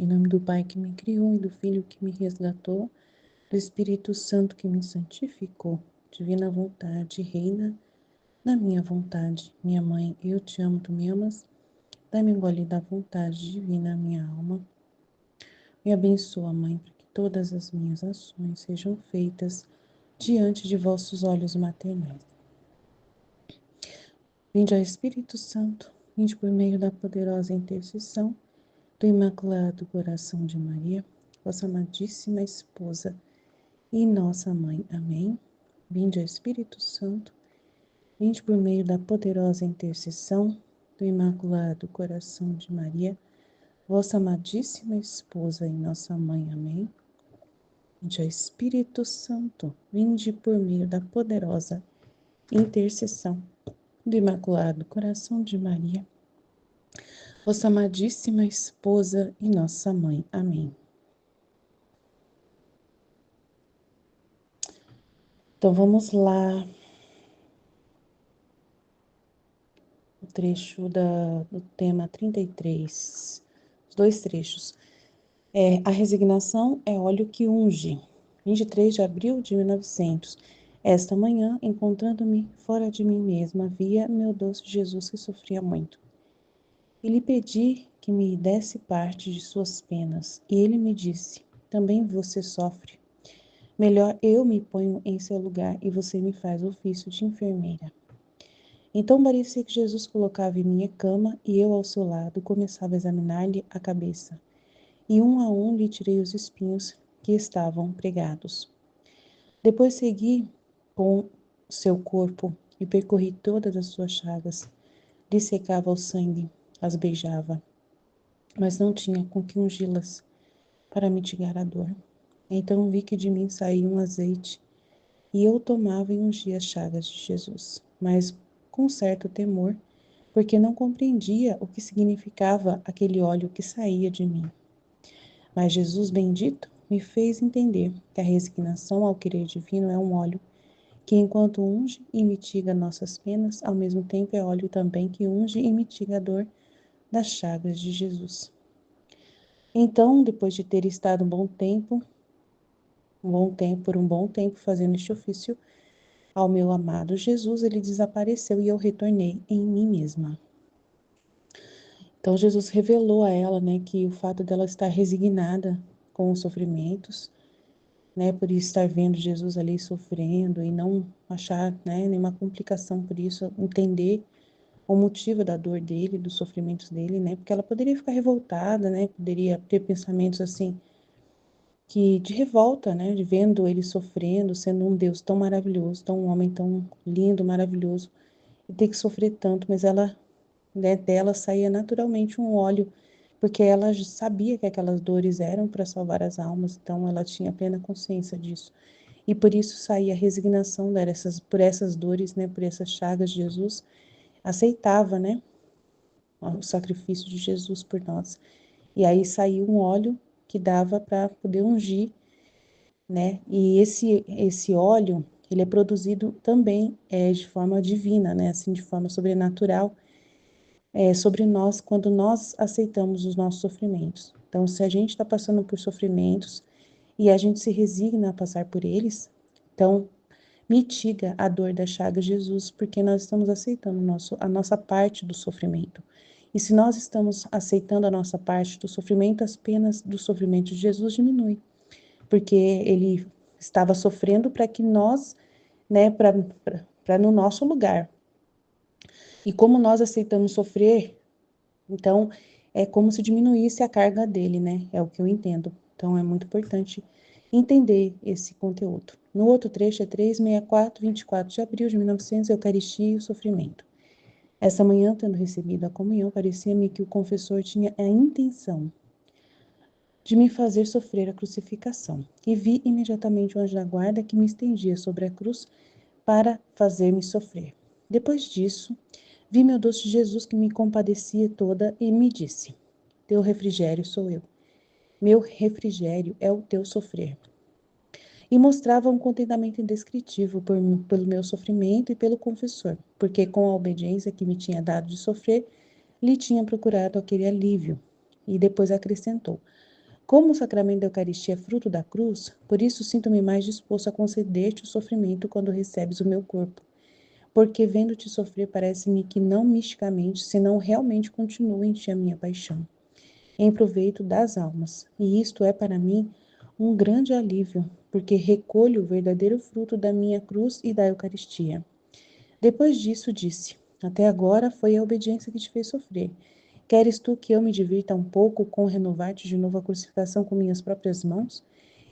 Em nome do Pai que me criou e do Filho que me resgatou, do Espírito Santo que me santificou. Divina vontade, reina na minha vontade. Minha mãe, eu te amo, tu me amas. Dá-me um gole da vontade divina, minha alma. Me abençoa, Mãe, para que todas as minhas ações sejam feitas diante de vossos olhos maternais. Vinde, ó Espírito Santo, vinde por meio da poderosa intercessão do Imaculado Coração de Maria, vossa amadíssima esposa e nossa Mãe. Amém. Vinde, ó Espírito Santo, vinde por meio da poderosa intercessão do Imaculado Coração de Maria, vossa amadíssima esposa e nossa Mãe. Amém. Vinde, ó Espírito Santo, vinde por meio da poderosa intercessão do Imaculado Coração de Maria, vossa amadíssima esposa e nossa Mãe. Amém. Então vamos lá, o trecho do tema 33, os dois trechos. A resignação é óleo que unge. 23 de abril de 1900. Esta manhã, encontrando-me fora de mim mesma, via meu doce Jesus que sofria muito. E lhe pedi que me desse parte de suas penas. E ele me disse, também você sofre. Melhor eu me ponho em seu lugar e você me faz ofício de enfermeira. Então parecia que Jesus colocava em minha cama e eu ao seu lado começava a examinar-lhe a cabeça. E um a um lhe tirei os espinhos que estavam pregados. Depois segui com seu corpo e percorri todas as suas chagas. Lhe secava o sangue, as beijava, mas não tinha com que ungí-las para mitigar a dor. Então vi que de mim saía um azeite, e eu tomava e ungia as chagas de Jesus, mas com certo temor, porque não compreendia o que significava aquele óleo que saía de mim. Mas Jesus bendito me fez entender que a resignação ao querer divino é um óleo que, enquanto unge e mitiga nossas penas, ao mesmo tempo é óleo também que unge e mitiga a dor das chagas de Jesus. Então, depois de ter estado por um bom tempo fazendo este ofício ao meu amado Jesus, ele desapareceu e eu retornei em mim mesma. Então, Jesus revelou a ela, que o fato dela estar resignada com os sofrimentos, por estar vendo Jesus ali sofrendo e não achar, nenhuma complicação por isso, entender o motivo da dor dele, dos sofrimentos dele, porque ela poderia ficar revoltada, poderia ter pensamentos assim, que de revolta, de vendo ele sofrendo, sendo um Deus tão maravilhoso, um homem tão lindo, maravilhoso, e ter que sofrer tanto, mas ela, dela saía naturalmente um óleo, porque ela sabia que aquelas dores eram para salvar as almas, então ela tinha plena consciência disso. E por isso saía a resignação dela, por essas dores, por essas chagas de Jesus, aceitava, o sacrifício de Jesus por nós. E aí saiu um óleo que dava para poder ungir, E esse óleo, ele é produzido também de forma divina, assim, de forma sobrenatural, sobre nós, quando nós aceitamos os nossos sofrimentos. Então, se a gente está passando por sofrimentos e a gente se resigna a passar por eles, então mitiga a dor da chaga de Jesus, porque nós estamos aceitando a nossa parte do sofrimento. E se nós estamos aceitando a nossa parte do sofrimento, as penas do sofrimento de Jesus diminuem, porque ele estava sofrendo para que nós, para no nosso lugar. E como nós aceitamos sofrer, então é como se diminuísse a carga dele, É o que eu entendo. Então é muito importante entender esse conteúdo. No outro trecho é 364, 24 de abril de 1900, Eucaristia e o sofrimento. Essa manhã, tendo recebido a comunhão, parecia-me que o confessor tinha a intenção de me fazer sofrer a crucificação. E vi imediatamente o anjo da guarda que me estendia sobre a cruz para fazer-me sofrer. Depois disso, vi meu doce Jesus que me compadecia toda e me disse, teu refrigério sou eu. Meu refrigério é o teu sofrer. E mostrava um contentamento indescritível pelo meu sofrimento e pelo confessor, porque com a obediência que me tinha dado de sofrer, lhe tinha procurado aquele alívio. E depois acrescentou, Como o sacramento da Eucaristia é fruto da cruz, por isso sinto-me mais disposto a conceder-te o sofrimento quando recebes o meu corpo. Porque vendo-te sofrer, parece-me que não misticamente, senão realmente continua em ti a minha paixão, em proveito das almas. E isto é para mim um grande alívio, porque recolho o verdadeiro fruto da minha cruz e da Eucaristia. Depois disso, disse: Até agora foi a obediência que te fez sofrer. Queres tu que eu me divirta um pouco com renovar-te de novo a crucificação com minhas próprias mãos?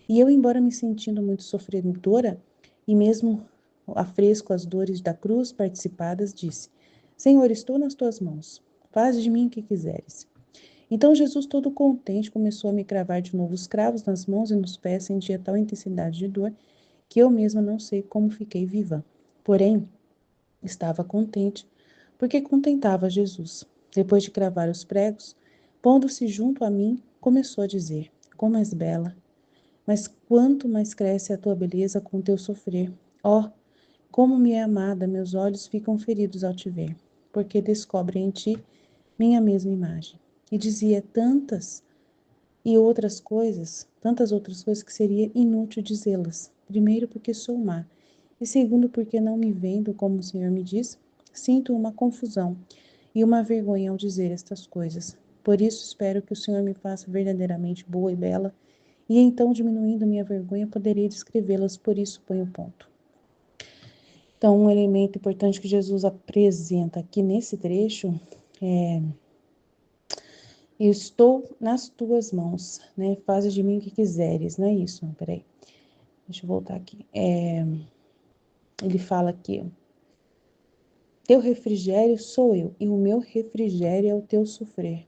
E eu, embora me sentindo muito sofredora, e mesmo afresco as dores da cruz participadas, disse: Senhor, estou nas tuas mãos. Faz de mim o que quiseres. Então Jesus, todo contente, começou a me cravar de novo os cravos nas mãos e nos pés, sentia tal intensidade de dor que eu mesma não sei como fiquei viva. Porém, estava contente, porque contentava Jesus. Depois de cravar os pregos, pondo-se junto a mim, começou a dizer: Como és bela! Mas quanto mais cresce a tua beleza com o teu sofrer. Ó, como me é amada, meus olhos ficam feridos ao te ver, porque descobrem em ti minha mesma imagem. E dizia tantas outras coisas que seria inútil dizê-las. Primeiro, porque sou má, e segundo, porque não me vendo como o Senhor me diz, sinto uma confusão e uma vergonha ao dizer estas coisas. Por isso espero que o Senhor me faça verdadeiramente boa e bela, e então, diminuindo minha vergonha, poderei descrevê-las, por isso ponho ponto. Então, um elemento importante que Jesus apresenta aqui nesse trecho é: eu estou nas tuas mãos, né? Faz de mim o que quiseres, não é isso? Não, peraí, deixa eu voltar aqui. Ele fala aqui: teu refrigério sou eu, e o meu refrigério é o teu sofrer.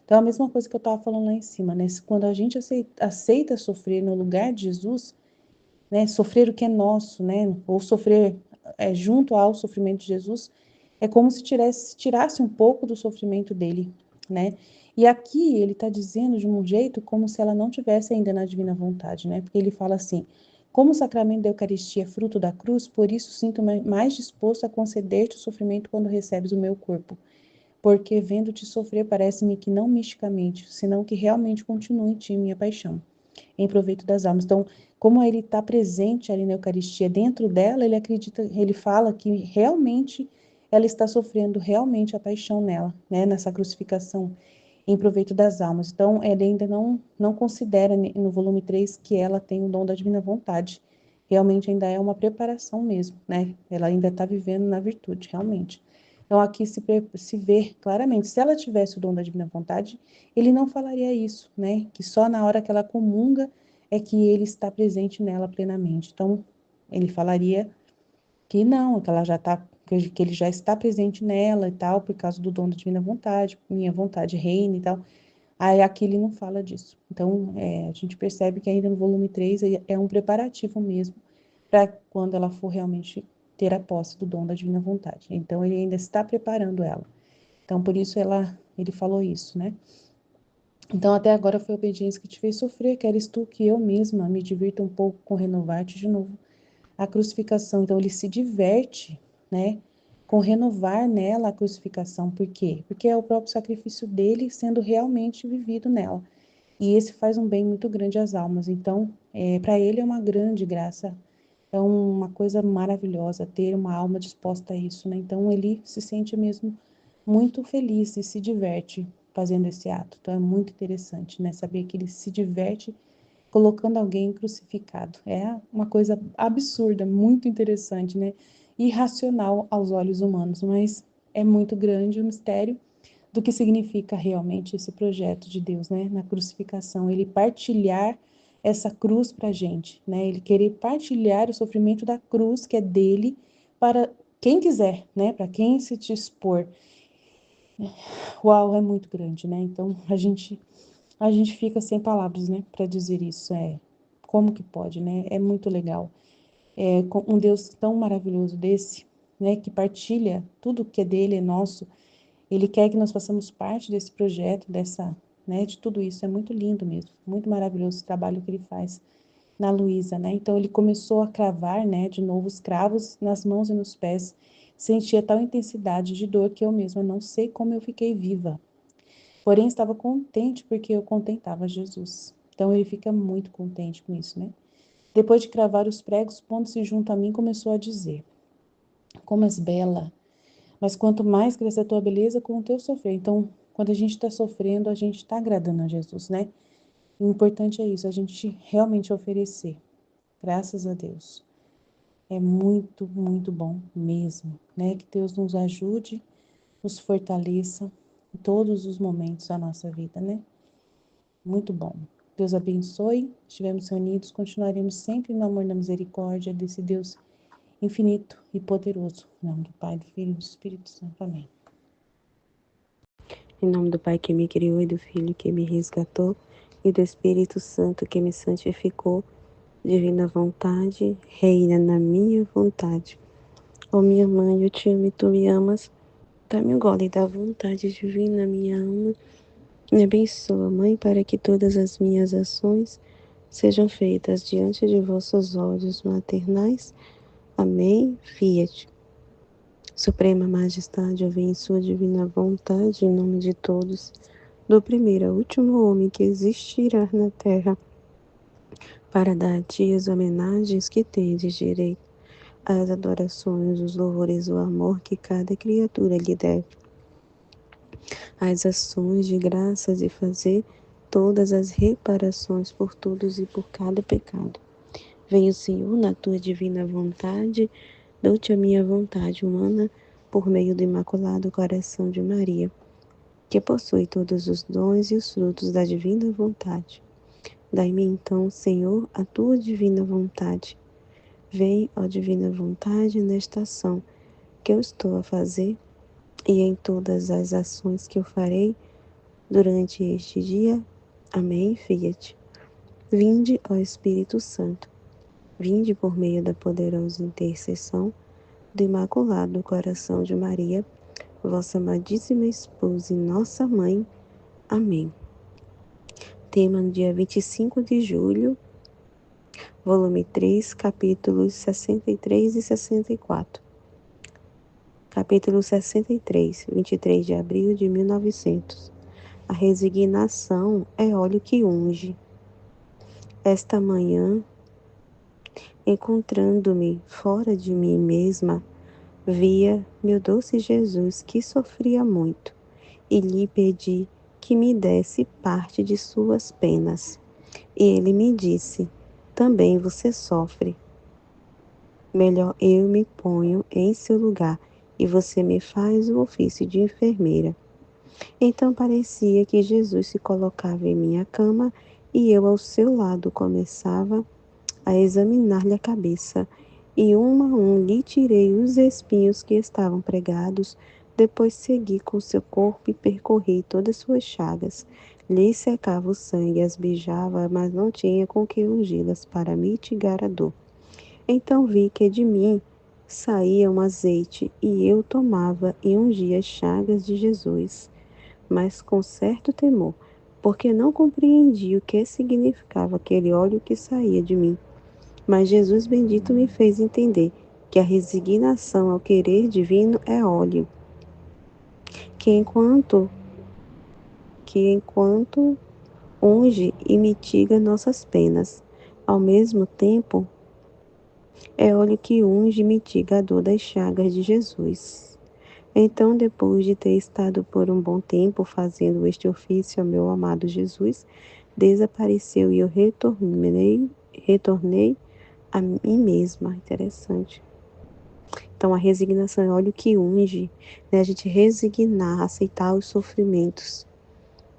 Então, a mesma coisa que eu estava falando lá em cima, né? Quando a gente aceita sofrer no lugar de Jesus, né? Sofrer o que é nosso, né? Ou sofrer junto ao sofrimento de Jesus, é como se tirasse um pouco do sofrimento dele, né? E aqui ele está dizendo de um jeito como se ela não tivesse ainda na divina vontade, né? Porque ele fala assim: como o sacramento da Eucaristia é fruto da cruz, por isso sinto-me mais disposto a conceder-te o sofrimento quando recebes o meu corpo. Porque vendo-te sofrer, parece-me que não misticamente, senão que realmente continua em ti minha paixão, em proveito das almas. Então, como ele está presente ali na Eucaristia, dentro dela, ele acredita, ele fala que realmente ela está sofrendo realmente a paixão nela, né, nessa crucificação, em proveito das almas. Então, ele ainda não considera no volume 3 que ela tem o dom da divina vontade. Realmente ainda é uma preparação mesmo, né? Ela ainda está vivendo na virtude, realmente. Então, aqui se vê claramente, se ela tivesse o dom da divina vontade, ele não falaria isso, né? Que só na hora que ela comunga é que ele está presente nela plenamente. Então, ele falaria que não, que ela já está, que ele já está presente nela e tal, por causa do dom da divina vontade, minha vontade reina e tal. Aí aqui ele não fala disso. Então, a gente percebe que ainda no volume 3 é um preparativo mesmo para quando ela for realmente ter a posse do dom da divina vontade. Então, ele ainda está preparando ela. Então, por isso ele falou isso, né? Então, até agora foi a obediência que te fez sofrer, queres tu que eu mesma me divirta um pouco com renovar-te de novo a crucificação. Então, ele se diverte, né, com renovar nela a crucificação. Por quê? Porque é o próprio sacrifício dele sendo realmente vivido nela. E esse faz um bem muito grande às almas. Então, para ele é uma grande graça, é uma coisa maravilhosa ter uma alma disposta a isso, né? Então, ele se sente mesmo muito feliz e se diverte fazendo esse ato. Então, é muito interessante, né? Saber que ele se diverte colocando alguém crucificado. É uma coisa absurda, muito interessante, né? Irracional aos olhos humanos, mas é muito grande o mistério do que significa realmente esse projeto de Deus, né? Na crucificação, ele partilhar essa cruz para a gente, né? Ele querer partilhar o sofrimento da cruz, que é dele, para quem quiser, né? Para quem se dispor. Uau, é muito grande, né? Então, a gente fica sem palavras, né, para dizer isso. Como que pode, né? É muito legal. Com um Deus tão maravilhoso desse, né, que partilha tudo que é dele, é nosso. Ele quer que nós façamos parte desse projeto, né, de tudo isso. É muito lindo mesmo, muito maravilhoso o trabalho que ele faz na Luísa, né? Então ele começou a cravar, né, de novo os cravos nas mãos e nos pés. Sentia tal intensidade de dor que eu mesma não sei como eu fiquei viva. Porém, estava contente porque eu contentava Jesus. Então ele fica muito contente com isso, né? Depois de cravar os pregos, pondo-se junto a mim, começou a dizer: Como és bela, mas quanto mais cresce a tua beleza, com o teu sofrer. Então, quando a gente está sofrendo, a gente está agradando a Jesus, né? O importante é isso, a gente realmente oferecer. Graças a Deus. É muito, muito bom mesmo, né? Que Deus nos ajude, nos fortaleça em todos os momentos da nossa vida, né? Muito bom. Deus abençoe. Estivemos reunidos, continuaremos sempre no amor e na misericórdia desse Deus infinito e poderoso. Em nome do Pai, do Filho e do Espírito Santo. Amém. Em nome do Pai que me criou e do Filho que me resgatou e do Espírito Santo que me santificou, divina vontade, reina na minha vontade. Ó minha mãe, eu te amo e tu me amas. Dá-me um gole da vontade divina, minha alma. Me abençoa, Mãe, para que todas as minhas ações sejam feitas diante de vossos olhos maternais. Amém. Fiat. Suprema Majestade, eu venho em sua divina vontade, em nome de todos, do primeiro ao último homem que existirá na terra, para dar a ti as homenagens que tendes direito, as adorações, os louvores, o amor que cada criatura lhe deve, as ações de graças e fazer todas as reparações por todos e por cada pecado. Venho, Senhor, na tua divina vontade, dou-te a minha vontade humana por meio do Imaculado Coração de Maria, que possui todos os dons e os frutos da divina vontade. Dai-me então, Senhor, a tua divina vontade. Vem, ó divina vontade, nesta ação que eu estou a fazer e em todas as ações que eu farei durante este dia. Amém, Fiat. Vinde, ó Espírito Santo. Vinde por meio da poderosa intercessão do Imaculado Coração de Maria, vossa amadíssima esposa e nossa mãe. Amém. Tema no dia 25 de julho, volume 3, capítulos 63 e 64. Capítulo 63, 23 de abril de 1900. A resignação é óleo que unge. Esta manhã, encontrando-me fora de mim mesma, via meu doce Jesus que sofria muito e lhe pedi que me desse parte de suas penas. E ele me disse: também você sofre. Melhor eu me ponho em seu lugar e você me faz o ofício de enfermeira. Então parecia que Jesus se colocava em minha cama e eu ao seu lado começava a examinar-lhe a cabeça, e um a um lhe tirei os espinhos que estavam pregados, depois segui com seu corpo e percorri todas suas chagas. Lhe secava o sangue, as beijava, mas não tinha com que ungi-las para mitigar a dor. Então vi que de mim saía um azeite, e eu tomava e ungia as chagas de Jesus, mas com certo temor, porque não compreendi o que significava aquele óleo que saía de mim. Mas Jesus bendito me fez entender que a resignação ao querer divino é óleo, que enquanto unge e mitiga nossas penas, ao mesmo tempo é óleo que unge e mitiga a dor das chagas de Jesus. Então, depois de ter estado por um bom tempo fazendo este ofício ao meu amado Jesus, desapareceu e eu retornei a mim mesma. Interessante. Então, a resignação é óleo que unge, né? A gente resignar, aceitar os sofrimentos,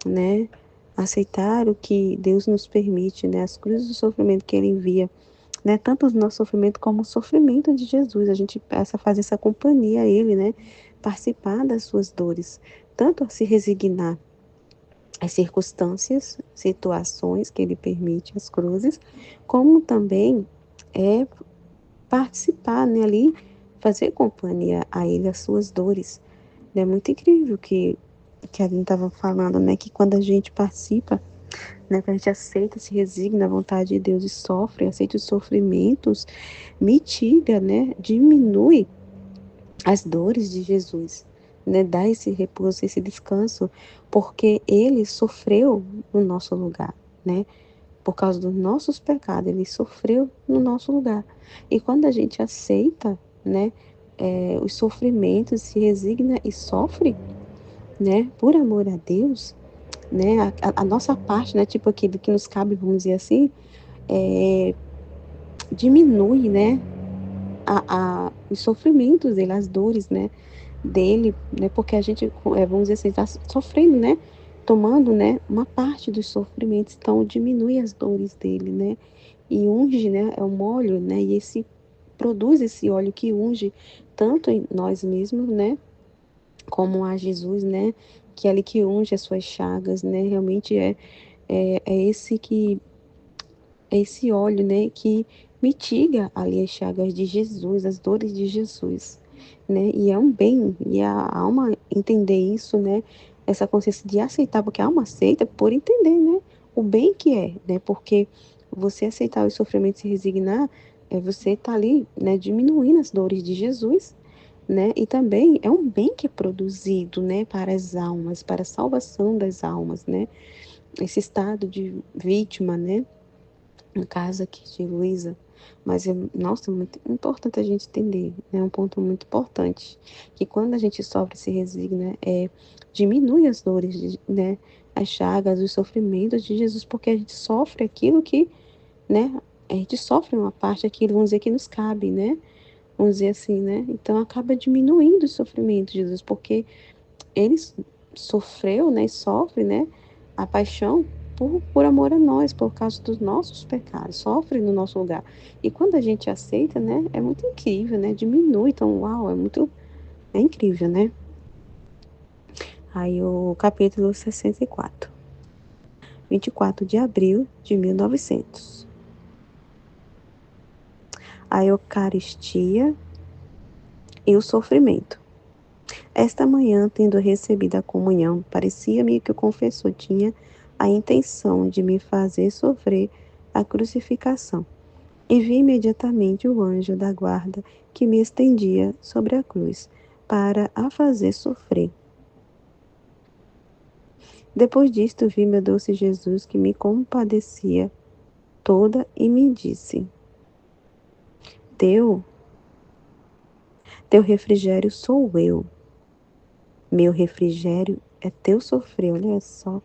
né? Aceitar o que Deus nos permite, né? As cruzes do sofrimento que Ele envia, né? Tanto o nosso sofrimento como o sofrimento de Jesus. A gente passa a fazer essa companhia a Ele, né? Participar das suas dores. Tanto a se resignar às circunstâncias, situações que Ele permite, as cruzes, como também participar, né? Ali, fazer companhia a Ele, as suas dores. É muito incrível que a gente estava falando, né? Que quando a gente participa, né, que a gente aceita, se resigna à vontade de Deus e sofre, aceita os sofrimentos, mitiga, né, diminui as dores de Jesus, né, dá esse repouso, esse descanso, porque ele sofreu no nosso lugar, né? por causa dos nossos pecados, ele sofreu no nosso lugar. E quando a gente aceita, né, os sofrimentos, se resigna e sofre, né, por amor a Deus, né, a nossa parte, né, tipo aquilo que nos cabe, vamos dizer assim, diminui, né, os sofrimentos dele, as dores, né, dele, né, porque a gente, vamos dizer assim, está sofrendo, né, tomando, né, uma parte dos sofrimentos, então diminui as dores dele, né, e unge, né, é um óleo, né, e esse produz esse óleo que unge tanto em nós mesmos, né, como a Jesus, né, que é ele que unge as suas chagas, né, realmente é esse que é esse óleo, né, que mitiga ali as chagas de Jesus, as dores de Jesus, né? E é um bem, e a alma entender isso, né? Essa consciência de aceitar, porque a alma aceita por entender, né? O bem que é, né? Porque você aceitar os sofrimentos e se resignar, você tá ali, né, diminuindo as dores de Jesus, né? E também é um bem que é produzido, né, para as almas, para a salvação das almas, né? Esse estado de vítima, né? No caso aqui de Luísa, mas nossa, é muito importante a gente entender, né? Um ponto muito importante, que quando a gente sofre e se resigna, diminui as dores, né? As chagas, os sofrimentos de Jesus, porque a gente sofre aquilo que, né? A gente sofre uma parte aquilo, vamos dizer, que nos cabe, né? Vamos dizer assim, né? Então acaba diminuindo os sofrimentos de Jesus, porque ele sofreu, né, e sofre, né, a paixão por amor a nós, por causa dos nossos pecados, sofre no nosso lugar. E quando a gente aceita, né, é muito incrível, né, diminui, então, uau, é incrível, né. Aí o capítulo 64, 24 de abril de 1900. A Eucaristia e o sofrimento. Esta manhã, tendo recebido a comunhão, parecia-me que o confessor tinha a intenção de me fazer sofrer a crucificação. E vi imediatamente o anjo da guarda que me estendia sobre a cruz para a fazer sofrer. Depois disto, vi meu doce Jesus que me compadecia toda e me disse: Teu, teu refrigério sou eu. Meu refrigério é teu sofrer. Olha só.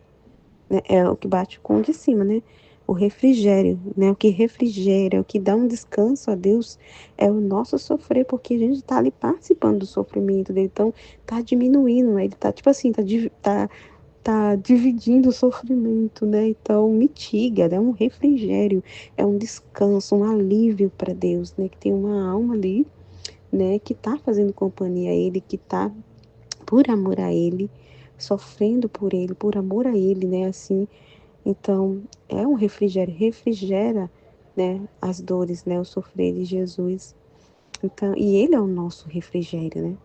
Né? É o que bate com o de cima, né? O refrigério, né? O que refrigera, o que dá um descanso a Deus é o nosso sofrer, porque a gente está ali participando do sofrimento dele, então tá diminuindo, né? Ele tá, tipo assim, tá dividindo o sofrimento, né? Então mitiga, é um refrigério, é um descanso, um alívio para Deus, né? Que tem uma alma ali, né? Que tá fazendo companhia a Ele, que tá por amor a Ele, sofrendo por Ele, por amor a Ele, né? Assim, então é um refrigério, refrigera, né? As dores, né? O sofrer de Jesus. Então, e Ele é o nosso refrigério, né?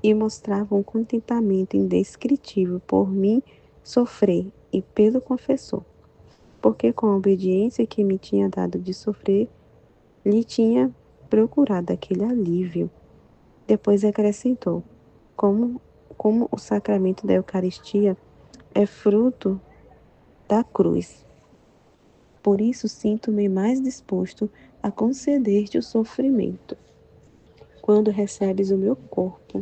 E mostrava um contentamento indescritível por mim sofrer e pelo confessor, porque com a obediência que me tinha dado de sofrer, lhe tinha procurado aquele alívio. Depois acrescentou: como, como o sacramento da Eucaristia é fruto da cruz. Por isso sinto-me mais disposto a conceder-te o sofrimento, quando recebes o meu corpo,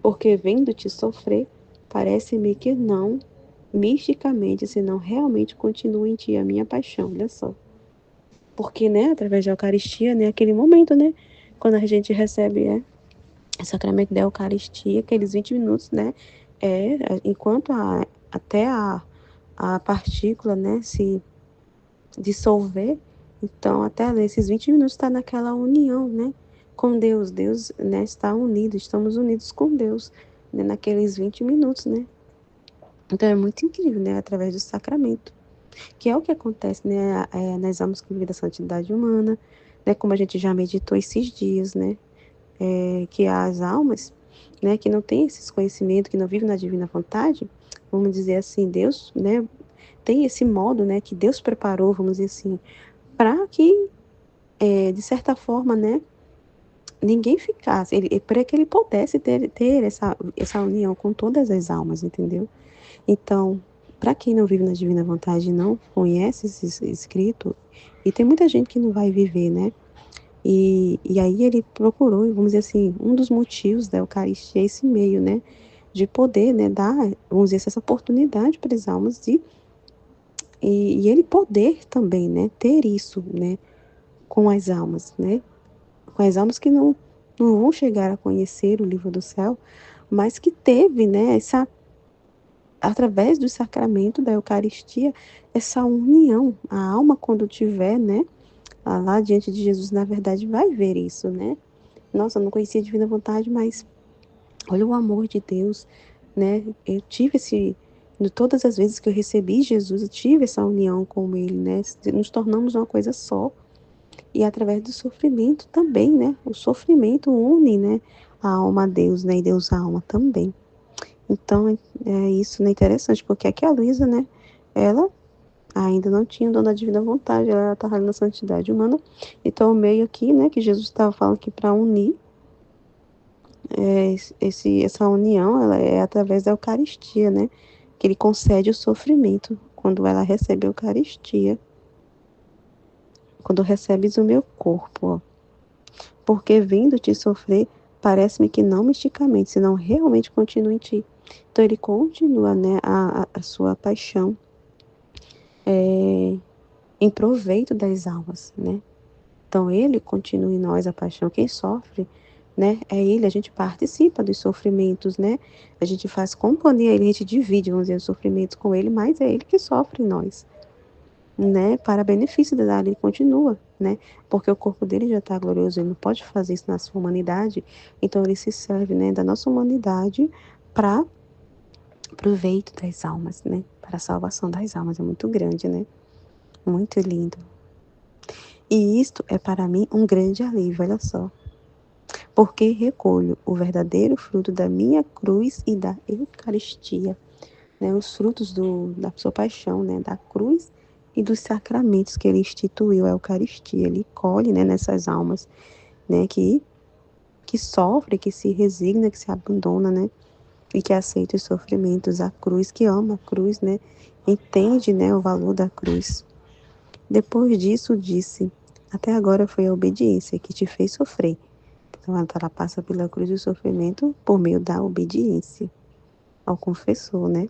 porque vendo-te sofrer, parece-me que não, misticamente, senão realmente continua em ti a minha paixão, olha só. Porque, né, através da Eucaristia, né, aquele momento, né, quando a gente recebe, o sacramento da Eucaristia, aqueles 20 minutos, né, enquanto até a partícula, né, se dissolver, então até nesses 20 minutos está naquela união, né, com Deus. Deus, né, está unido, estamos unidos com Deus, né, naqueles 20 minutos, né. Então é muito incrível, né, através do sacramento, que é o que acontece, né, nas almas que vivem da santidade humana, né, como a gente já meditou esses dias, né, que as almas, né, que não têm esses conhecimentos, que não vivem na divina vontade, vamos dizer assim, Deus, né, tem esse modo, né, que Deus preparou, vamos dizer assim, para que, de certa forma, né, ninguém ficasse, para que ele pudesse ter essa união com todas as almas, entendeu? Então, para quem não vive na divina vontade e não conhece esse escrito, e tem muita gente que não vai viver, né? E aí ele procurou, vamos dizer assim, um dos motivos da Eucaristia é esse meio, né? De poder, né, dar, vamos dizer, essa oportunidade para as almas e ele poder também, né, ter isso, né, com as almas, né? Com as almas que não vão chegar a conhecer o livro do céu, mas que teve, né, através do sacramento da Eucaristia, essa união. A alma, quando tiver, né, lá diante de Jesus, na verdade, vai ver isso, né? Nossa, eu não conhecia a divina vontade, mas olha o amor de Deus, né? Eu tive de todas as vezes que eu recebi Jesus, eu tive essa união com Ele, né? Nos tornamos uma coisa só. E através do sofrimento também, né? O sofrimento une, né? A alma a Deus, né? E Deus a alma também. Então, é isso, né? Interessante, porque aqui a Luísa, né? Ela ainda não tinha o dom da divina vontade, ela estava na santidade humana. Então, o meio aqui, né? Que Jesus estava falando aqui para unir, essa união, ela é através da Eucaristia, né? Que ele concede o sofrimento quando ela recebe a Eucaristia. Quando recebes o meu corpo, ó. Porque vindo te sofrer, parece-me que não misticamente, senão realmente continua em ti. Então ele continua, né, a sua paixão em proveito das almas, né? Então ele continua em nós a paixão. Quem sofre, né, é ele. A gente participa dos sofrimentos, né? A gente faz companhia a ele, a gente divide, vamos dizer, os sofrimentos com ele, mas é ele que sofre em nós, né? Para benefício da ele continua, né? Porque o corpo dele já está glorioso, ele não pode fazer isso na sua humanidade, então ele se serve, né, da nossa humanidade para proveito das almas, né? Para a salvação das almas. É muito grande, né? Muito lindo. E isto é para mim um grande alívio, olha só. Porque recolho o verdadeiro fruto da minha cruz e da Eucaristia, né? Os frutos da sua paixão, né? Da cruz e dos sacramentos que ele instituiu, a Eucaristia. Ele colhe, né, nessas almas, né, que sofre, que se resigna, que se abandona, né, e que aceita os sofrimentos, a cruz, que ama a cruz, né, entende, né, o valor da cruz. Depois disso, disse: até agora foi a obediência que te fez sofrer. Então, ela passa pela cruz do sofrimento por meio da obediência ao confessor, né?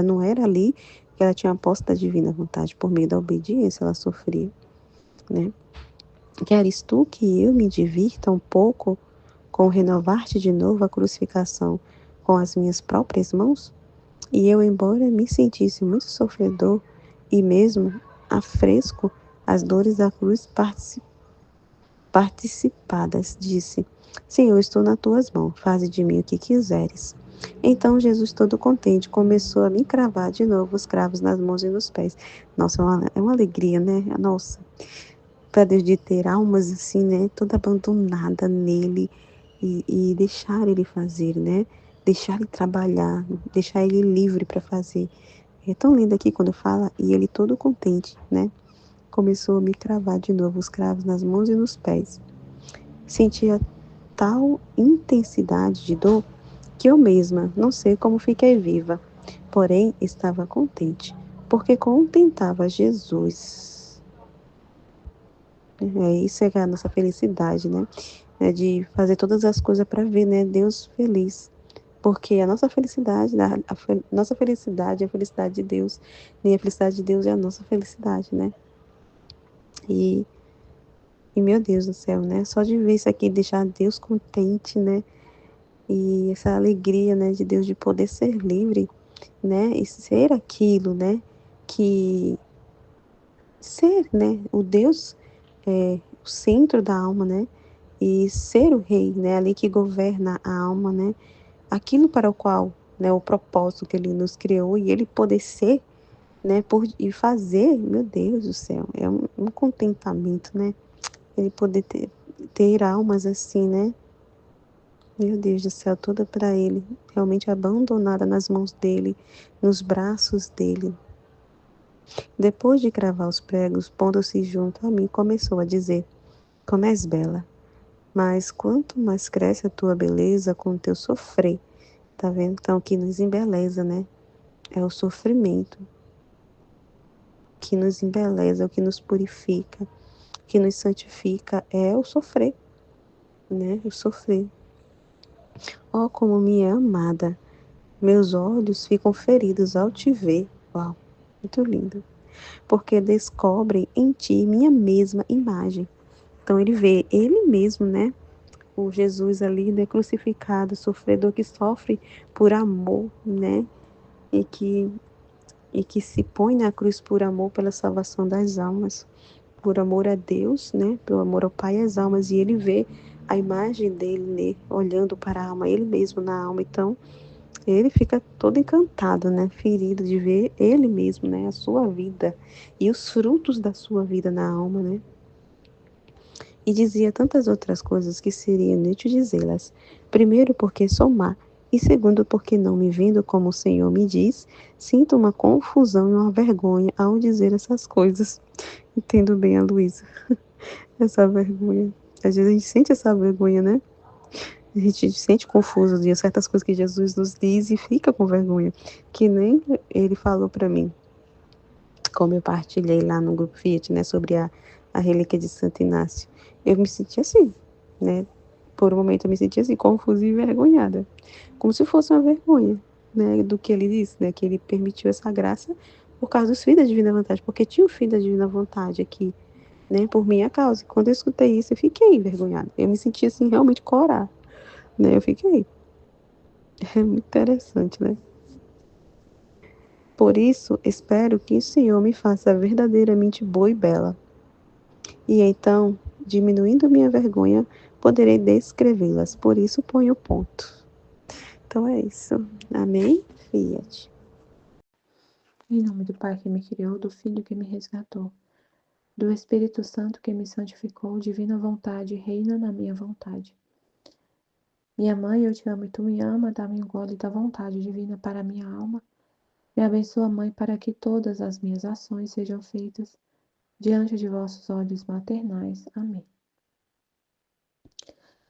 Não era ali que ela tinha a posse da divina vontade, por meio da obediência ela sofria, né? Queres tu que eu me divirta um pouco com renovar-te de novo a crucificação com as minhas próprias mãos? E eu, embora me sentisse muito sofredor e mesmo afresco as dores da cruz participadas, disse: Senhor, estou nas tuas mãos, faze de mim o que quiseres. Então Jesus, todo contente, começou a me cravar de novo os cravos nas mãos e nos pés. Nossa, é uma alegria, né? Nossa, para Deus de ter almas assim, né? Toda abandonada nele e deixar ele fazer, né? Deixar ele trabalhar, deixar ele livre para fazer. É tão lindo aqui quando fala, e ele todo contente, né? Começou a me cravar de novo os cravos nas mãos e nos pés. Sentia tal intensidade de dor que eu mesma não sei como fiquei viva, porém estava contente, porque contentava Jesus. Isso é a nossa felicidade, né? É de fazer todas as coisas para ver, né, Deus feliz. Porque a nossa felicidade, nossa felicidade é a felicidade de Deus, e a felicidade de Deus é a nossa felicidade, né? E, e meu Deus do céu, né? Só de ver isso aqui, deixar Deus contente, né? E essa alegria, né, de Deus de poder ser livre, né, e ser aquilo, né, que ser, né, o Deus o centro da alma, né, e ser o rei, né, ali que governa a alma, né, aquilo para o qual, né, o propósito que ele nos criou e ele poder ser, né, e fazer, meu Deus do céu, é um contentamento, né, ele poder ter almas assim, né. Meu Deus do céu, toda para ele, realmente abandonada nas mãos dele, nos braços dele. Depois de cravar os pregos, pondo-se junto a mim, começou a dizer: Como és bela, mas quanto mais cresce a tua beleza com o teu sofrer. Tá vendo? Então, que nos embeleza, né? É o sofrimento que nos embeleza, o que nos purifica, que nos santifica, é o sofrer, né? O sofrer. Oh, como me é amada. Meus olhos ficam feridos ao te ver. Uau, muito lindo. Porque descobrem em ti minha mesma imagem. Então ele vê ele mesmo, né? O Jesus ali, né, crucificado, sofredor que sofre por amor, né? E que, e que se põe na cruz por amor pela salvação das almas, por amor a Deus, né? Pelo amor ao Pai e às almas. E ele vê a imagem dele, né, olhando para a alma, ele mesmo na alma. Então, ele fica todo encantado, né? Ferido de ver ele mesmo, né? A sua vida e os frutos da sua vida na alma, né? E dizia tantas outras coisas que seria inútil dizê-las. Primeiro, porque sou má, e segundo, porque não me vendo como o Senhor me diz, sinto uma confusão e uma vergonha ao dizer essas coisas. Entendo bem a Luísa, essa vergonha. Às vezes a gente sente essa vergonha, né? A gente se sente confuso de certas coisas que Jesus nos diz e fica com vergonha. Que nem ele falou para mim, como eu partilhei lá no grupo Fiat, né, sobre a relíquia de Santo Inácio. Eu me senti assim, né? Por um momento eu me senti assim, confusa e envergonhada. Como se fosse uma vergonha, né, do que ele disse, né, que ele permitiu essa graça por causa dos filhos da Divina Vontade, porque tinha o filho da Divina Vontade aqui, né, por minha causa. E quando eu escutei isso, eu fiquei envergonhada. Eu me senti assim, realmente corar, né? Eu fiquei. É muito interessante, né? Por isso, espero que o Senhor me faça verdadeiramente boa e bela. E então, diminuindo minha vergonha, poderei descrevê-las. Por isso, ponho o ponto. Então é isso. Amém? Fiat. Em nome do Pai que me criou, do Filho que me resgatou, do Espírito Santo que me santificou, divina vontade, reina na minha vontade. Minha mãe, eu te amo e tu me ama, dá-me um gole da vontade divina para a minha alma. Me abençoa, Mãe, para que todas as minhas ações sejam feitas diante de vossos olhos maternais. Amém.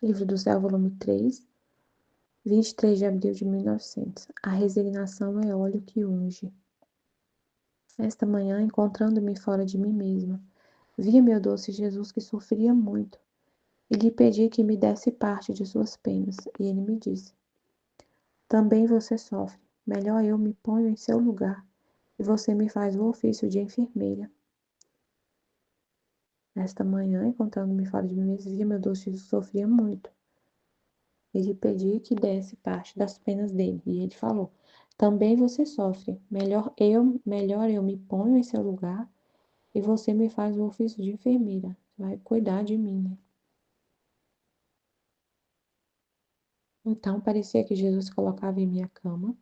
Livro do Céu, volume 3, 23 de abril de 1900. A resignação é óleo que unge. Esta manhã, encontrando-me fora de mim mesma, vi meu doce Jesus que sofria muito, e lhe pedi que me desse parte de suas penas, e ele me disse: também você sofre, melhor eu me ponho em seu lugar, e você me faz o ofício de enfermeira. Esta manhã, encontrando-me fora de mim mesma, vi meu doce Jesus sofria muito, e lhe pedi que desse parte das penas dele, e ele falou: também você sofre, melhor eu me ponho em seu lugar, e você me faz o ofício de enfermeira, vai cuidar de mim, né? Então, parecia que Jesus se colocava em minha cama.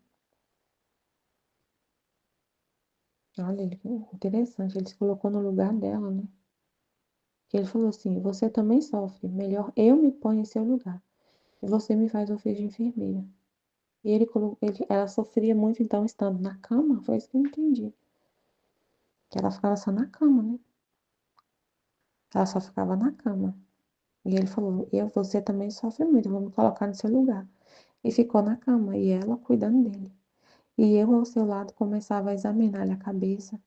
Olha, interessante, ele se colocou no lugar dela, né? Que ele falou assim: você também sofre, melhor eu me ponho em seu lugar, e você me faz o ofício de enfermeira. E ela sofria muito, então, estando na cama, foi isso que eu entendi. Que ela ficava só na cama, né? Ela só ficava na cama. E ele falou: você também sofre muito, eu vou me colocar no seu lugar. E ficou na cama, e ela cuidando dele. E eu ao seu lado começava a examinar-lhe a cabeça,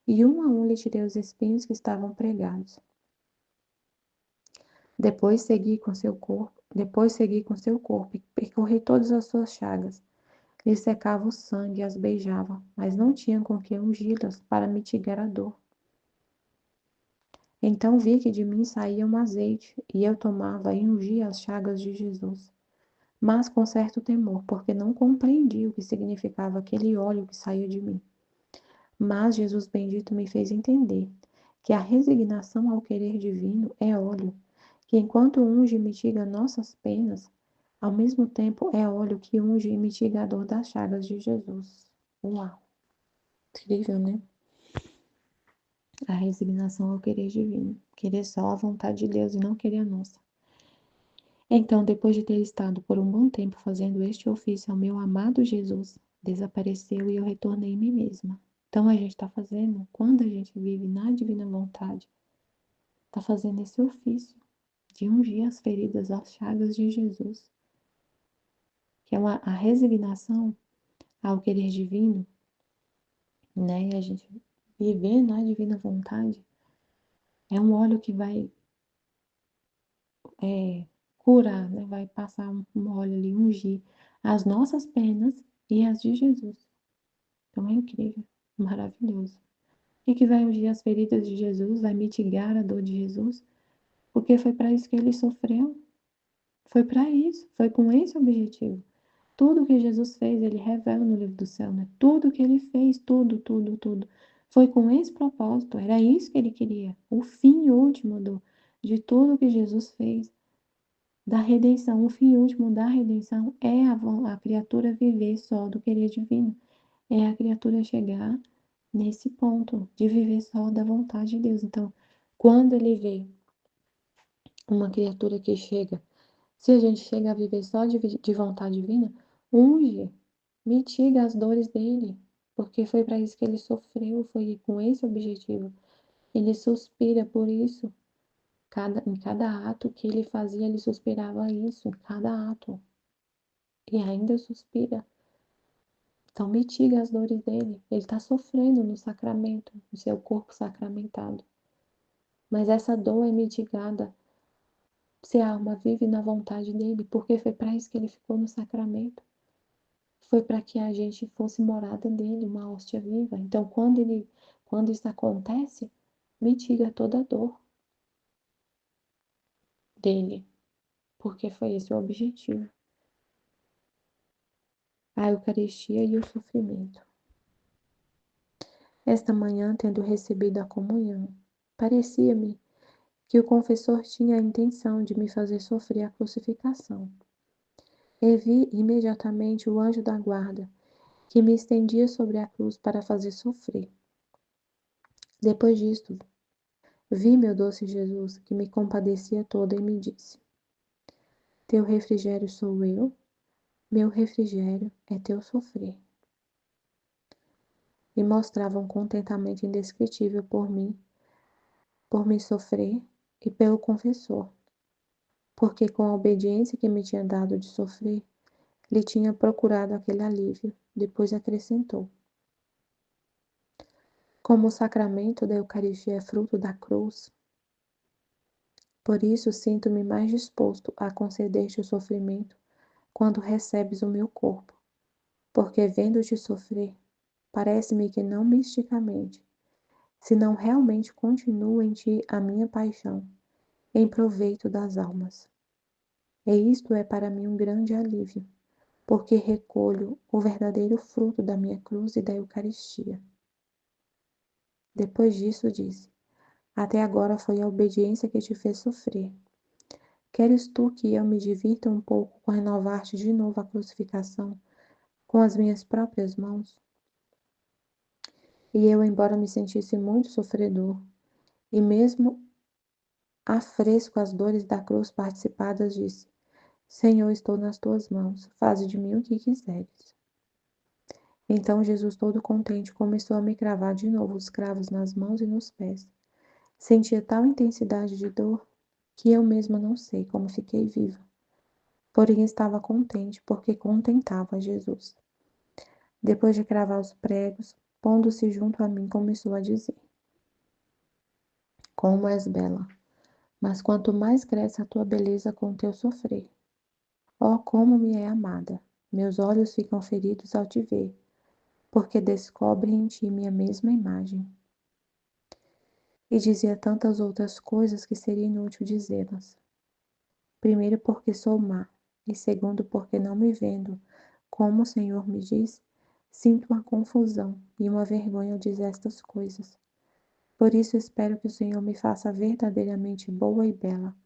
e um a um lhe tirei os espinhos que estavam pregados. Depois segui com seu corpo e percorri todas as suas chagas. Lhe secava o sangue e as beijava, mas não tinha com que ungi-las para mitigar a dor. Então vi que de mim saía um azeite, e eu tomava e ungia as chagas de Jesus, mas com certo temor, porque não compreendi o que significava aquele óleo que saía de mim. Mas Jesus bendito me fez entender que a resignação ao querer divino é óleo, que enquanto unge e mitiga nossas penas, ao mesmo tempo é óleo que unge e mitiga a dor das chagas de Jesus. Uau! Incrível, né? A resignação ao querer divino. Querer só a vontade de Deus e não querer a nossa. Então, depois de ter estado por um bom tempo fazendo este ofício ao meu amado Jesus, desapareceu e eu retornei em mim mesma. Então, a gente está fazendo, quando a gente vive na divina vontade, está fazendo esse ofício de ungir as feridas, as chagas de Jesus, que é a resignação ao querer divino, né? E a gente viver na divina vontade é um óleo que vai curar, né? Vai passar um óleo ali, ungir as nossas penas e as de Jesus. Então é incrível, maravilhoso. E que vai ungir as feridas de Jesus, vai mitigar a dor de Jesus, porque foi para isso que ele sofreu. Foi para isso, foi com esse objetivo. Tudo que Jesus fez, ele revela no livro do céu, né? Tudo que ele fez, tudo, tudo, tudo. Foi com esse propósito, era isso que ele queria. O fim último de tudo que Jesus fez, da redenção. O fim último da redenção é a criatura viver só do querer divino. É a criatura chegar nesse ponto de viver só da vontade de Deus. Então, quando ele vê uma criatura que chega, se a gente chega a viver só de vontade divina, unge, mitiga as dores dele, porque foi para isso que ele sofreu, foi com esse objetivo. Ele suspira por isso. Em cada ato que ele fazia, ele suspirava isso, em cada ato. E ainda suspira. Então, mitiga as dores dele. Ele está sofrendo no sacramento, no seu corpo sacramentado. Mas essa dor é mitigada se a alma vive na vontade dele, porque foi para isso que ele ficou no sacramento. Foi para que a gente fosse morada dele, uma hóstia viva. Então, quando isso acontece, mitiga toda a dor dele, porque foi esse o objetivo. A Eucaristia e o sofrimento. Esta manhã, tendo recebido a comunhão, parecia-me que o confessor tinha a intenção de me fazer sofrer a crucificação. E vi imediatamente o anjo da guarda, que me estendia sobre a cruz para fazer sofrer. Depois disto, vi meu doce Jesus, que me compadecia toda e me disse: Teu refrigério sou eu, meu refrigério é teu sofrer. E mostrava um contentamento indescritível por me sofrer e pelo confessor, porque com a obediência que me tinha dado de sofrer, lhe tinha procurado aquele alívio. Depois acrescentou: Como o sacramento da Eucaristia é fruto da cruz, por isso sinto-me mais disposto a conceder-te o sofrimento quando recebes o meu corpo, porque vendo-te sofrer, parece-me que não misticamente, senão realmente continua em ti a minha paixão, em proveito das almas. E isto é para mim um grande alívio, porque recolho o verdadeiro fruto da minha cruz e da Eucaristia. Depois disso disse: Até agora foi a obediência que te fez sofrer. Queres tu que eu me divirta um pouco com renovar-te de novo a crucificação com as minhas próprias mãos? E eu, embora me sentisse muito sofredor, e mesmo afresco as dores da cruz participadas, disse: Senhor, estou nas tuas mãos, faze de mim o que quiseres. Então Jesus, todo contente, começou a me cravar de novo os cravos nas mãos e nos pés. Sentia tal intensidade de dor que eu mesma não sei como fiquei viva. Porém estava contente, porque contentava Jesus. Depois de cravar os pregos, pondo-se junto a mim, começou a dizer: Como és bela! Mas quanto mais cresce a tua beleza com o teu sofrer. Oh, como me é amada! Meus olhos ficam feridos ao te ver, porque descobrem em ti minha mesma imagem. E dizia tantas outras coisas que seria inútil dizê-las. Primeiro, porque sou má, e segundo, porque não me vendo, como o Senhor me diz, sinto uma confusão e uma vergonha ao dizer estas coisas. Por isso espero que o Senhor me faça verdadeiramente boa e bela.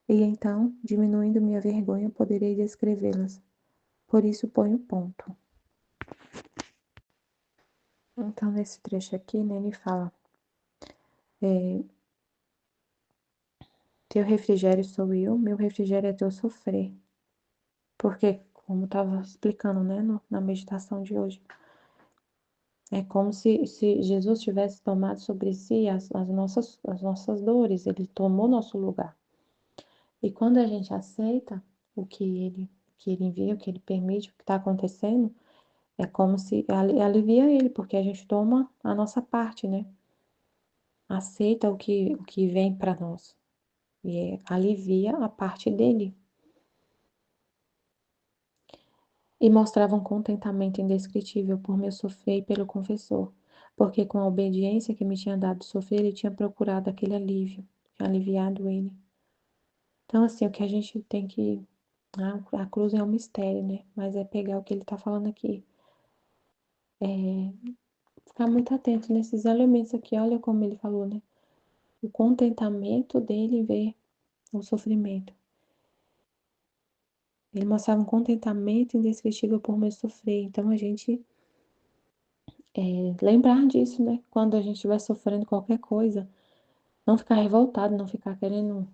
E então, diminuindo minha vergonha, poderei descrevê-las. Por isso ponho ponto. Então, nesse trecho aqui, né, ele fala: Teu refrigério sou eu, meu refrigério é teu sofrer. Porque, como estava explicando, né, na meditação de hoje, é como se Jesus tivesse tomado sobre si as nossas dores, ele tomou nosso lugar. E quando a gente aceita o que ele envia, o que ele permite, o que está acontecendo, É como se alivia ele, porque a gente toma a nossa parte, né? Aceita o que vem para nós e alivia a parte dele. E mostrava um contentamento indescritível por meu sofrer e pelo confessor, porque com a obediência que me tinha dado sofrer, ele tinha procurado aquele alívio, tinha aliviado ele. Então, assim, o que a gente tem que. A cruz é um mistério, né? Mas é pegar o que ele está falando aqui. Ficar muito atento nesses elementos aqui. Olha como ele falou, né? O contentamento dele em ver o sofrimento. Ele mostrava um contentamento indescritível por meu sofrer. Então, a gente lembrar disso, né? Quando a gente estiver sofrendo qualquer coisa, não ficar revoltado, não ficar querendo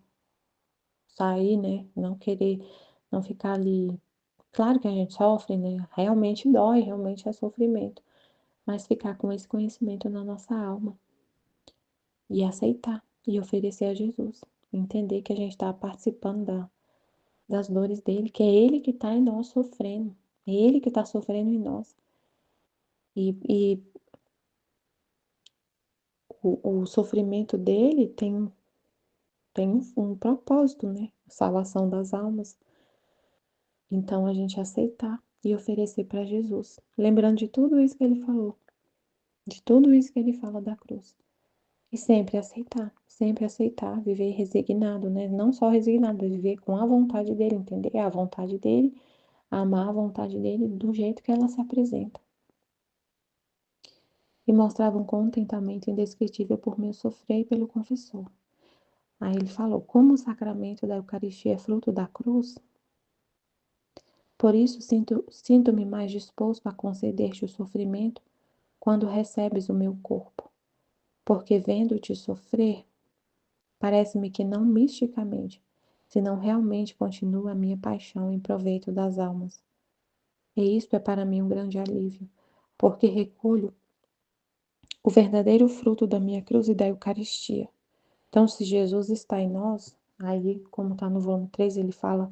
sair, né? Não querer, não ficar ali. Claro que a gente sofre, né? Realmente dói, realmente é sofrimento. Mas ficar com esse conhecimento na nossa alma e aceitar e oferecer a Jesus. Entender que a gente está participando das dores dele, que é ele que está em nós sofrendo. É ele que está sofrendo em nós. E o sofrimento dele tem um propósito, né? A salvação das almas. Então, a gente aceitar e oferecer para Jesus. Lembrando de tudo isso que ele falou, de tudo isso que ele fala da cruz. E sempre aceitar, viver resignado, né? Não só resignado, mas viver com a vontade dele, entender a vontade dele, amar a vontade dele do jeito que ela se apresenta. E mostrava um contentamento indescritível por meu sofrer e pelo confessor. Aí ele falou: como o sacramento da Eucaristia é fruto da cruz, por isso sinto-me mais disposto a conceder-te o sofrimento quando recebes o meu corpo, porque vendo-te sofrer, parece-me que não misticamente, senão realmente continua a minha paixão em proveito das almas. E isto é para mim um grande alívio, porque recolho o verdadeiro fruto da minha cruz e da Eucaristia. Então, se Jesus está em nós, aí, como está no volume 3, ele fala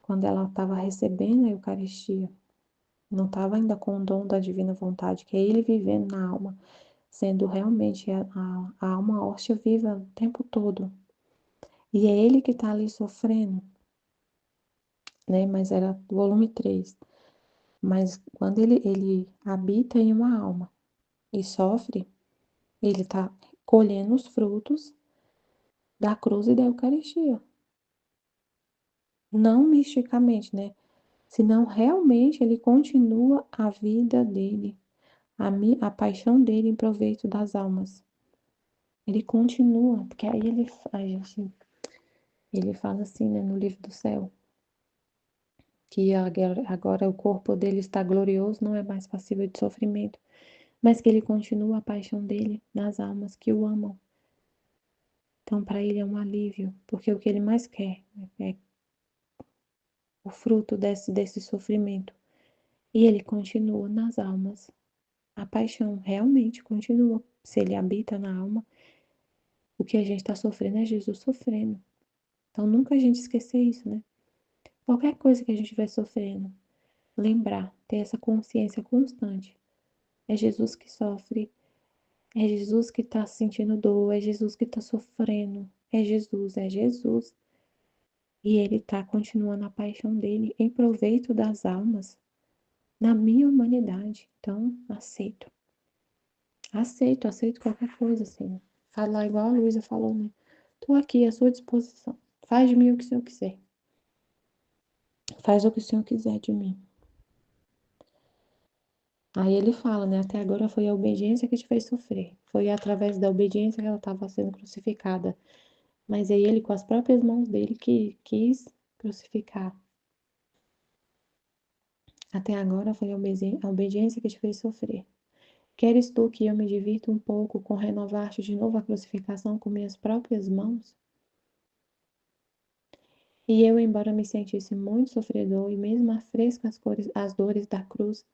quando ela estava recebendo a Eucaristia, não estava ainda com o dom da divina vontade, que é ele vivendo na alma, sendo realmente a alma hóstia viva o tempo todo. E é ele que está ali sofrendo, né? Mas era volume 3. Mas quando ele habita em uma alma e sofre, ele está colhendo os frutos da cruz e da Eucaristia. Não misticamente, né? Senão realmente ele continua a vida dele, a paixão dele em proveito das almas. Ele continua, porque aí ele fala assim, né, no livro do céu, que agora o corpo dele está glorioso, não é mais passível de sofrimento, mas que ele continua a paixão dele nas almas que o amam. Então, para ele é um alívio, porque o que ele mais quer é o fruto desse sofrimento. E ele continua nas almas. A paixão realmente continua. Se ele habita na alma, o que a gente está sofrendo é Jesus sofrendo. Então, nunca a gente esquecer isso, né? Qualquer coisa que a gente estiver sofrendo, lembrar, ter essa consciência constante. É Jesus que sofre, é Jesus que está sentindo dor, é Jesus que está sofrendo, é Jesus, é Jesus. E ele está continuando a paixão dele em proveito das almas, na minha humanidade. Então, aceito. Aceito qualquer coisa, assim. Falar igual a Luísa falou, né? Tô aqui à sua disposição. Faz de mim o que o Senhor quiser. Faz o que o Senhor quiser de mim. Aí ele fala, né? Até agora foi a obediência que te fez sofrer. Foi através da obediência que ela estava sendo crucificada. Mas é ele, com as próprias mãos dele, que quis crucificar. Até agora foi a obediência que te fez sofrer. Queres tu que eu me divirta um pouco com renovar-te de novo a crucificação com minhas próprias mãos? E eu, embora me sentisse muito sofredor e mesmo afresca as dores da cruz,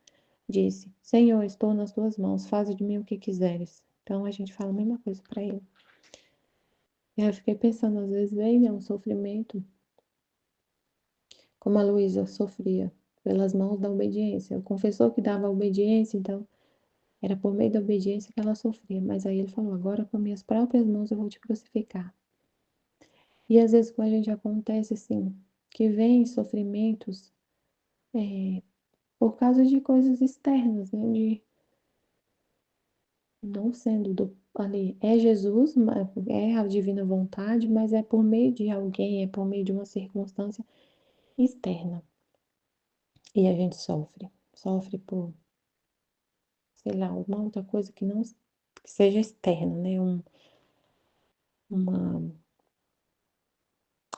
disse: Senhor, estou nas tuas mãos, faze de mim o que quiseres. Então a gente fala a mesma coisa para ele. E eu fiquei pensando, às vezes vem, né, um sofrimento, como a Luísa sofria. pelas mãos da obediência. O confessor que dava a obediência, então era por meio da obediência que ela sofria. Mas aí ele falou: agora com minhas próprias mãos eu vou te crucificar. E às vezes com a gente acontece assim, que vem sofrimentos por causa de coisas externas, né? De não sendo ali, é Jesus, é a divina vontade, mas é por meio de alguém, é por meio de uma circunstância externa. E a gente sofre por, sei lá, alguma outra coisa que não que seja externa, né? Uma,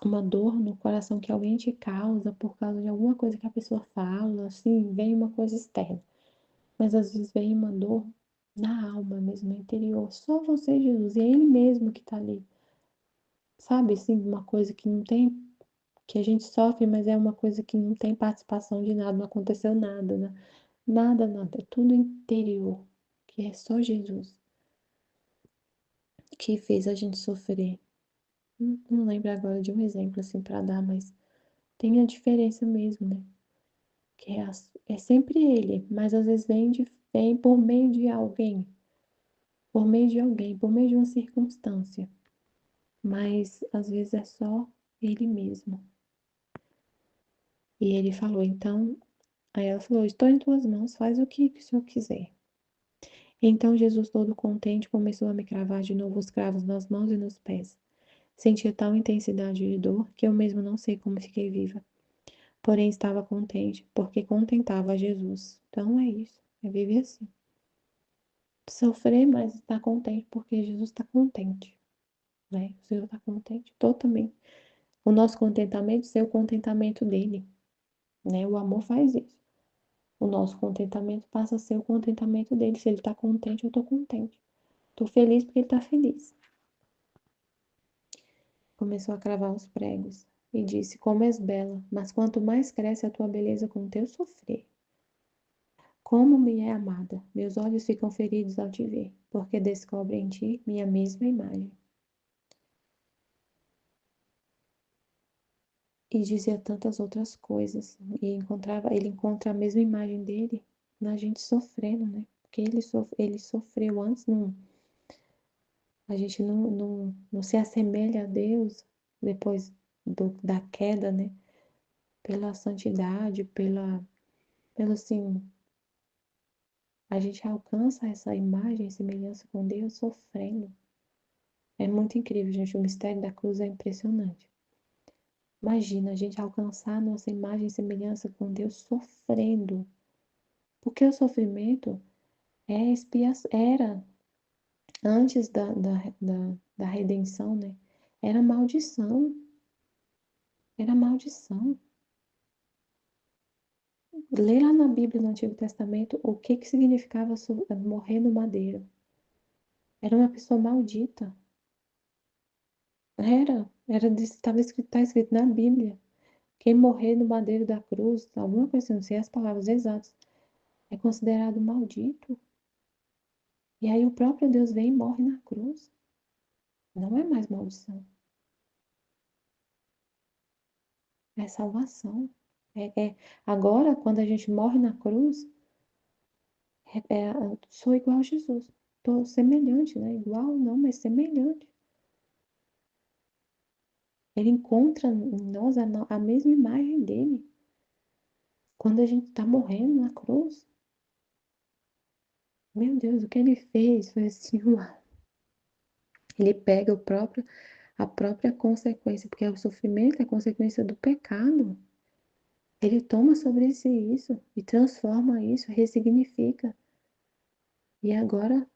uma dor no coração que alguém te causa por causa de alguma coisa que a pessoa fala, assim, vem uma coisa externa. Mas às vezes vem uma dor na alma mesmo, no interior. Só você, Jesus, e é Ele mesmo que tá ali. Sabe, assim, uma coisa que não tem, que a gente sofre, mas é uma coisa que não tem participação de nada, não aconteceu nada, né? Nada, nada. É tudo interior, que é só Jesus que fez a gente sofrer. Não lembro agora de um exemplo assim para dar, mas tem a diferença mesmo, né? Que é sempre Ele, mas às vezes vem por meio de alguém, por meio de alguém, por meio de uma circunstância, mas às vezes é só Ele mesmo. E ele falou, então, aí ela falou: estou em tuas mãos, faz o que o Senhor quiser. Então Jesus, todo contente, começou a me cravar de novo os cravos nas mãos e nos pés. Sentia tal intensidade de dor que eu mesmo não sei como fiquei viva. Porém, estava contente, porque contentava a Jesus. Então é isso, é viver assim. Sofrer, mas estar contente, porque Jesus está contente, né? O Senhor está contente totalmente. O nosso contentamento ser o contentamento dele, né? O amor faz isso. O nosso contentamento passa a ser o contentamento dele. Se ele está contente, eu estou contente. Estou feliz porque ele está feliz. Começou a cravar os pregos e disse: como és bela, mas quanto mais cresce a tua beleza com o teu sofrer. Como me é amada, meus olhos ficam feridos ao te ver, porque descobre em ti minha mesma imagem. E dizia tantas outras coisas, e ele encontra a mesma imagem dele na gente sofrendo, né? Porque ele sofreu antes, não, a gente não se assemelha a Deus depois da queda, né? Pela santidade, pelo assim, a gente alcança essa imagem e semelhança com Deus sofrendo. É muito incrível, gente. O mistério da cruz é impressionante. Imagina a gente alcançar a nossa imagem e semelhança com Deus sofrendo. Porque o sofrimento é expiação, era antes da redenção, né? Era maldição. Era maldição. Lê lá na Bíblia, no Antigo Testamento, o que significava morrer no madeiro. Era uma pessoa maldita. Estava escrito, tá escrito na Bíblia. Quem morrer no madeiro da cruz, alguma coisa assim, não sei as palavras exatas, é considerado maldito. E aí o próprio Deus vem e morre na cruz. Não é mais maldição, é salvação. Agora, quando a gente morre na cruz, sou igual a Jesus. Estou semelhante, né? Igual não, mas semelhante. Ele encontra em nós a mesma imagem dele. Quando a gente está morrendo na cruz, meu Deus, o que ele fez foi assim, ele pega a própria consequência, porque o sofrimento é consequência do pecado. Ele toma sobre si isso e transforma isso, ressignifica. E agora,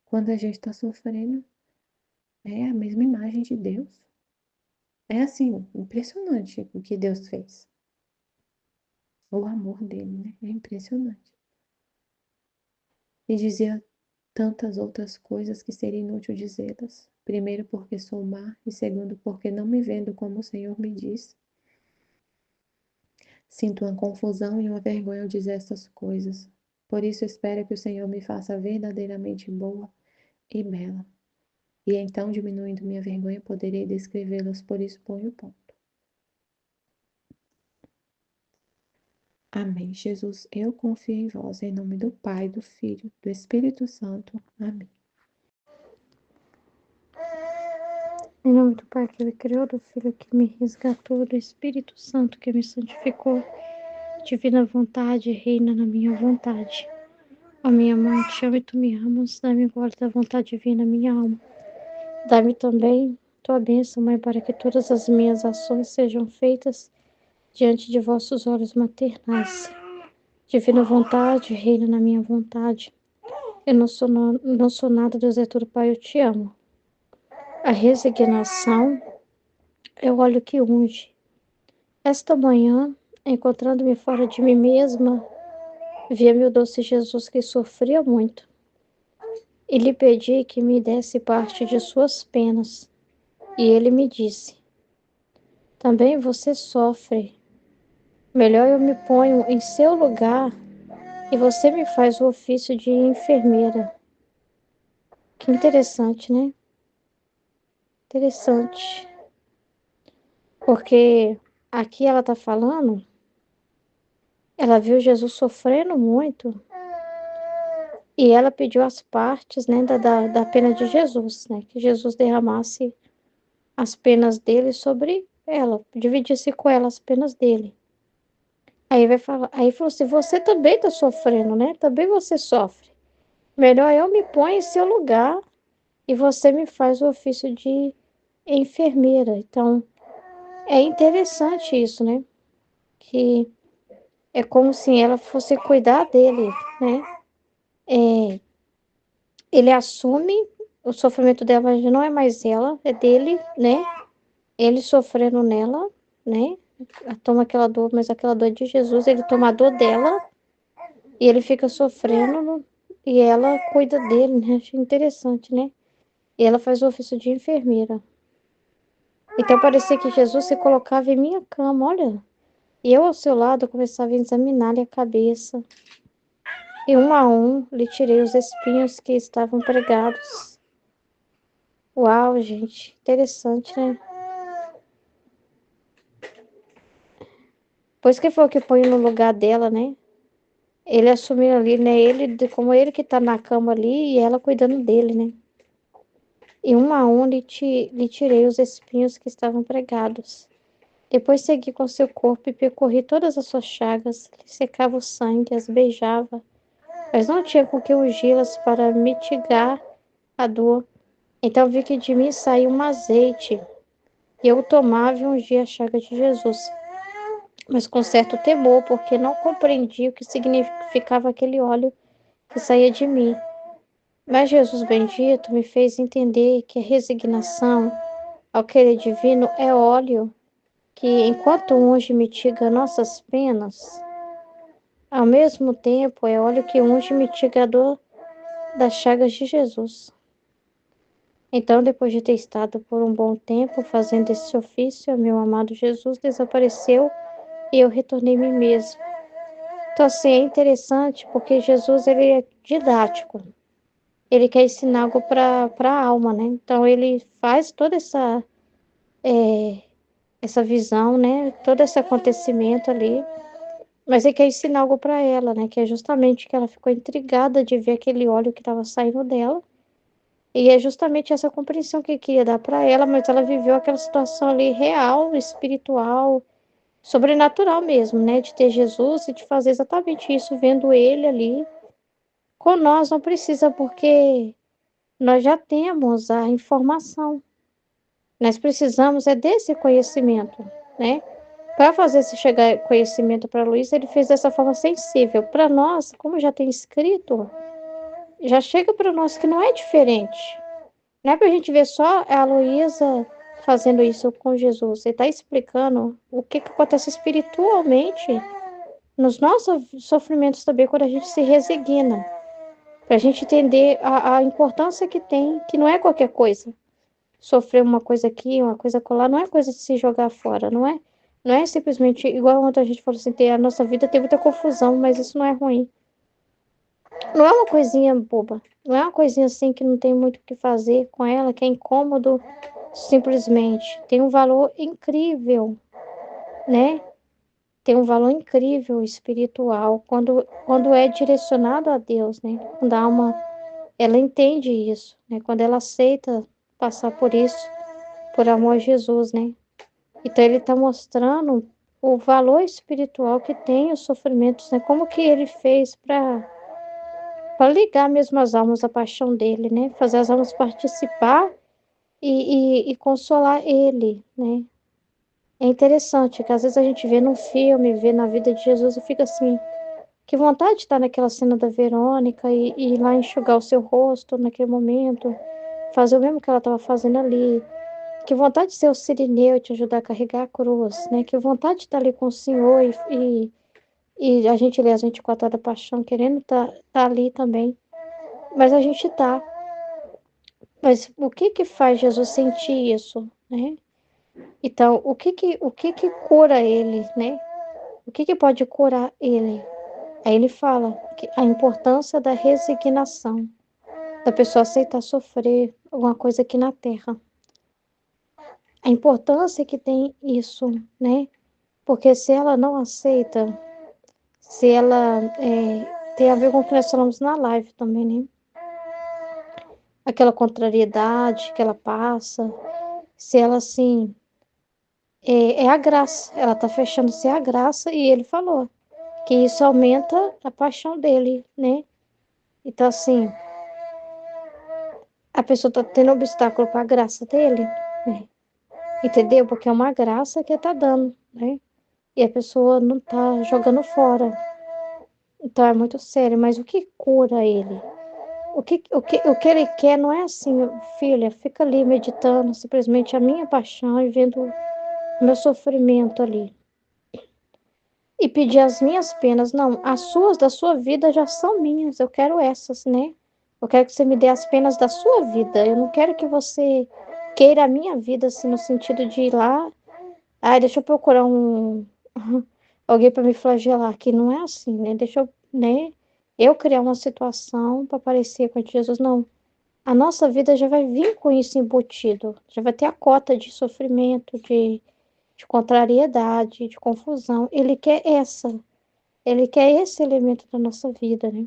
quando a gente está sofrendo, é a mesma imagem de Deus. É assim, impressionante o que Deus fez. O amor dele, né? É impressionante. E dizia tantas outras coisas que seria inútil dizê-las. Primeiro, porque sou má, e segundo, porque não me vendo como o Senhor me diz. Sinto uma confusão e uma vergonha ao dizer estas coisas. Por isso, espero que o Senhor me faça verdadeiramente boa e bela. E então, diminuindo minha vergonha, poderei descrevê-las, por isso ponho o ponto. Amém. Jesus, eu confio em vós, em nome do Pai, do Filho, do Espírito Santo. Amém. Em nome do Pai que me criou, do Filho que me resgatou, do Espírito Santo que me santificou, divina vontade, reina na minha vontade. Ó minha mãe, te amo e tu me amas, dá-me guarda da vontade divina, minha alma. Dá-me também tua bênção, Mãe, para que todas as minhas ações sejam feitas diante de vossos olhos maternais. Divina vontade, reina na minha vontade. Eu não sou nada, Deus é tudo, Pai, eu te amo. A resignação é o óleo que unge. Esta manhã, encontrando-me fora de mim mesma, via meu doce Jesus que sofria muito, e lhe pedi que me desse parte de suas penas. E ele me disse: também você sofre. Melhor eu me ponho em seu lugar e você me faz o ofício de enfermeira. Que interessante, né? Interessante. Porque aqui ela está falando, ela viu Jesus sofrendo muito e ela pediu as partes, né, da pena de Jesus, né? Que Jesus derramasse as penas dele sobre ela, dividisse com ela as penas dele. Aí vai falar, aí falou assim, você também está sofrendo, né? Também você sofre. Melhor eu me ponho em seu lugar e você me faz o ofício de enfermeira. Então, é interessante isso, né? Que é como se ela fosse cuidar dele, né? Ele assume o sofrimento dela, mas não é mais ela, é dele, né? Ele sofrendo nela, né? Toma aquela dor, mas aquela dor é de Jesus, ele toma a dor dela e ele fica sofrendo e ela cuida dele, né? Achei interessante, né? E ela faz o ofício de enfermeira. Então parecia que Jesus se colocava em minha cama, olha. E eu ao seu lado começava a examinar-lhe a cabeça. E um a um lhe tirei os espinhos que estavam pregados. Uau, gente, interessante, né? Pois que foi o que põe no lugar dela, né? Ele assumiu ali, né? Ele, como ele que tá na cama ali e ela cuidando dele, né? E um a um lhe tirei os espinhos que estavam pregados. Depois segui com seu corpo e percorri todas as suas chagas, lhe secava o sangue, as beijava, mas não tinha com que ungi-las para mitigar a dor. Então vi que de mim saía um azeite, e eu o tomava e ungia a chaga de Jesus, mas com certo temor, porque não compreendia o que significava aquele óleo que saía de mim. Mas Jesus bendito me fez entender que a resignação ao querer divino é óleo que, enquanto unge e mitiga nossas penas, ao mesmo tempo é óleo que unge e mitiga a dor das chagas de Jesus. Então, depois de ter estado por um bom tempo fazendo esse ofício, meu amado Jesus desapareceu e eu retornei a mim mesmo. Então, assim, é interessante porque Jesus, ele é didático. Ele quer ensinar algo para a alma, né? Então, ele faz toda essa visão, né? Todo esse acontecimento ali. Mas ele quer ensinar algo para ela, né? Que é justamente que ela ficou intrigada de ver aquele óleo que estava saindo dela. E é justamente essa compreensão que ele queria dar para ela, mas ela viveu aquela situação ali real, espiritual, sobrenatural mesmo, né? De ter Jesus e de fazer exatamente isso, vendo ele ali. Com nós não precisa, porque nós já temos a informação. Nós precisamos é desse conhecimento, né? Para fazer esse chegar conhecimento para Luiz, ele fez dessa forma sensível. Para nós, como já tem escrito, já chega para nós que não é diferente. Não é para a gente ver só a Luísa fazendo isso com Jesus. Ele está explicando o que acontece espiritualmente nos nossos sofrimentos também, quando a gente se resigna. Para a gente entender a importância que tem, que não é qualquer coisa. Sofrer uma coisa aqui, uma coisa acolá, não é coisa de se jogar fora, não é? Não é simplesmente, igual ontem a gente falou assim, a nossa vida tem muita confusão, mas isso não é ruim. Não é uma coisinha boba, não é uma coisinha assim que não tem muito o que fazer com ela, que é incômodo, simplesmente. Tem um valor incrível, né? tem um valor incrível espiritual quando é direcionado a Deus, né? Quando a alma, ela entende isso, né? Quando ela aceita passar por isso, por amor a Jesus, né? Então ele está mostrando o valor espiritual que tem os sofrimentos, né? Como que ele fez para ligar mesmo as almas à paixão dele, né? Fazer as almas participar e consolar ele, né? É interessante que às vezes a gente vê num filme, vê na vida de Jesus e fica assim, que vontade de estar naquela cena da Verônica e ir lá enxugar o seu rosto naquele momento, fazer o mesmo que ela estava fazendo ali. Que vontade de ser o Sirineu, te ajudar a carregar a cruz, né? Que vontade de estar ali com o Senhor e a gente lê as 24 horas da paixão, querendo tá ali também. Mas a gente tá. Mas o que que faz Jesus sentir isso, né? Então, o que que cura ele, né? O que que pode curar ele? Aí ele fala que a importância da resignação, da pessoa aceitar sofrer alguma coisa aqui na Terra. A importância que tem isso, né? Porque se ela não aceita, se ela tem a ver com o que nós falamos na live também, né? Aquela contrariedade que ela passa, se ela assim é a graça, ela tá fechando-se a graça e ele falou que isso aumenta a paixão dele, né? Então assim, a pessoa tá tendo obstáculo para a graça dele, né? Entendeu? Porque é uma graça que tá dando, né? E a pessoa não tá jogando fora. Então é muito sério, mas o que cura ele? O que ele quer não é assim, filha, fica ali meditando simplesmente a minha paixão e vendo o meu sofrimento ali. E pedir as minhas penas. Não, as suas da sua vida já são minhas. Eu quero essas, né? Eu quero que você me dê as penas da sua vida. Eu não quero que você queira a minha vida, assim, no sentido de ir lá. Ai, deixa eu procurar alguém para me flagelar. Que não é assim, né? Deixa eu, né? Eu criar uma situação para parecer com Jesus. Não. A nossa vida já vai vir com isso embutido. Já vai ter a cota de sofrimento, de contrariedade, de confusão. Ele quer essa. Ele quer esse elemento da nossa vida, né?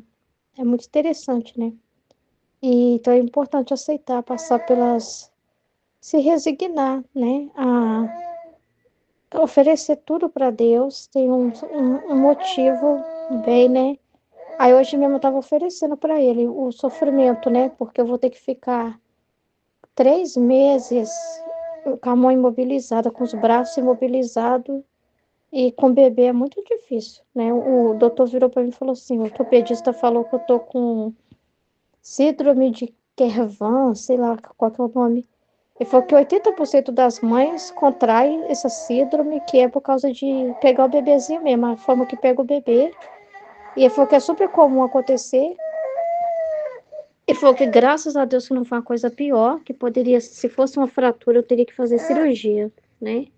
É muito interessante, né? E então é importante aceitar, passar pelas. Se resignar, né? A oferecer tudo para Deus. Tem um motivo bem, né? Aí hoje mesmo eu estava oferecendo para ele o sofrimento, né? Porque eu vou ter que ficar 3 meses com a mão imobilizada, com os braços imobilizados e com o bebê é muito difícil, né? O doutor virou para mim e falou assim, o ortopedista falou que eu tô com síndrome de Kervan, sei lá qual que é o nome. Ele falou que 80% das mães contraem essa síndrome, que é por causa de pegar o bebezinho mesmo, a forma que pega o bebê. E ele falou que é super comum acontecer. Ele falou que graças a Deus que não foi uma coisa pior, que poderia, se fosse uma fratura, eu teria que fazer cirurgia, né?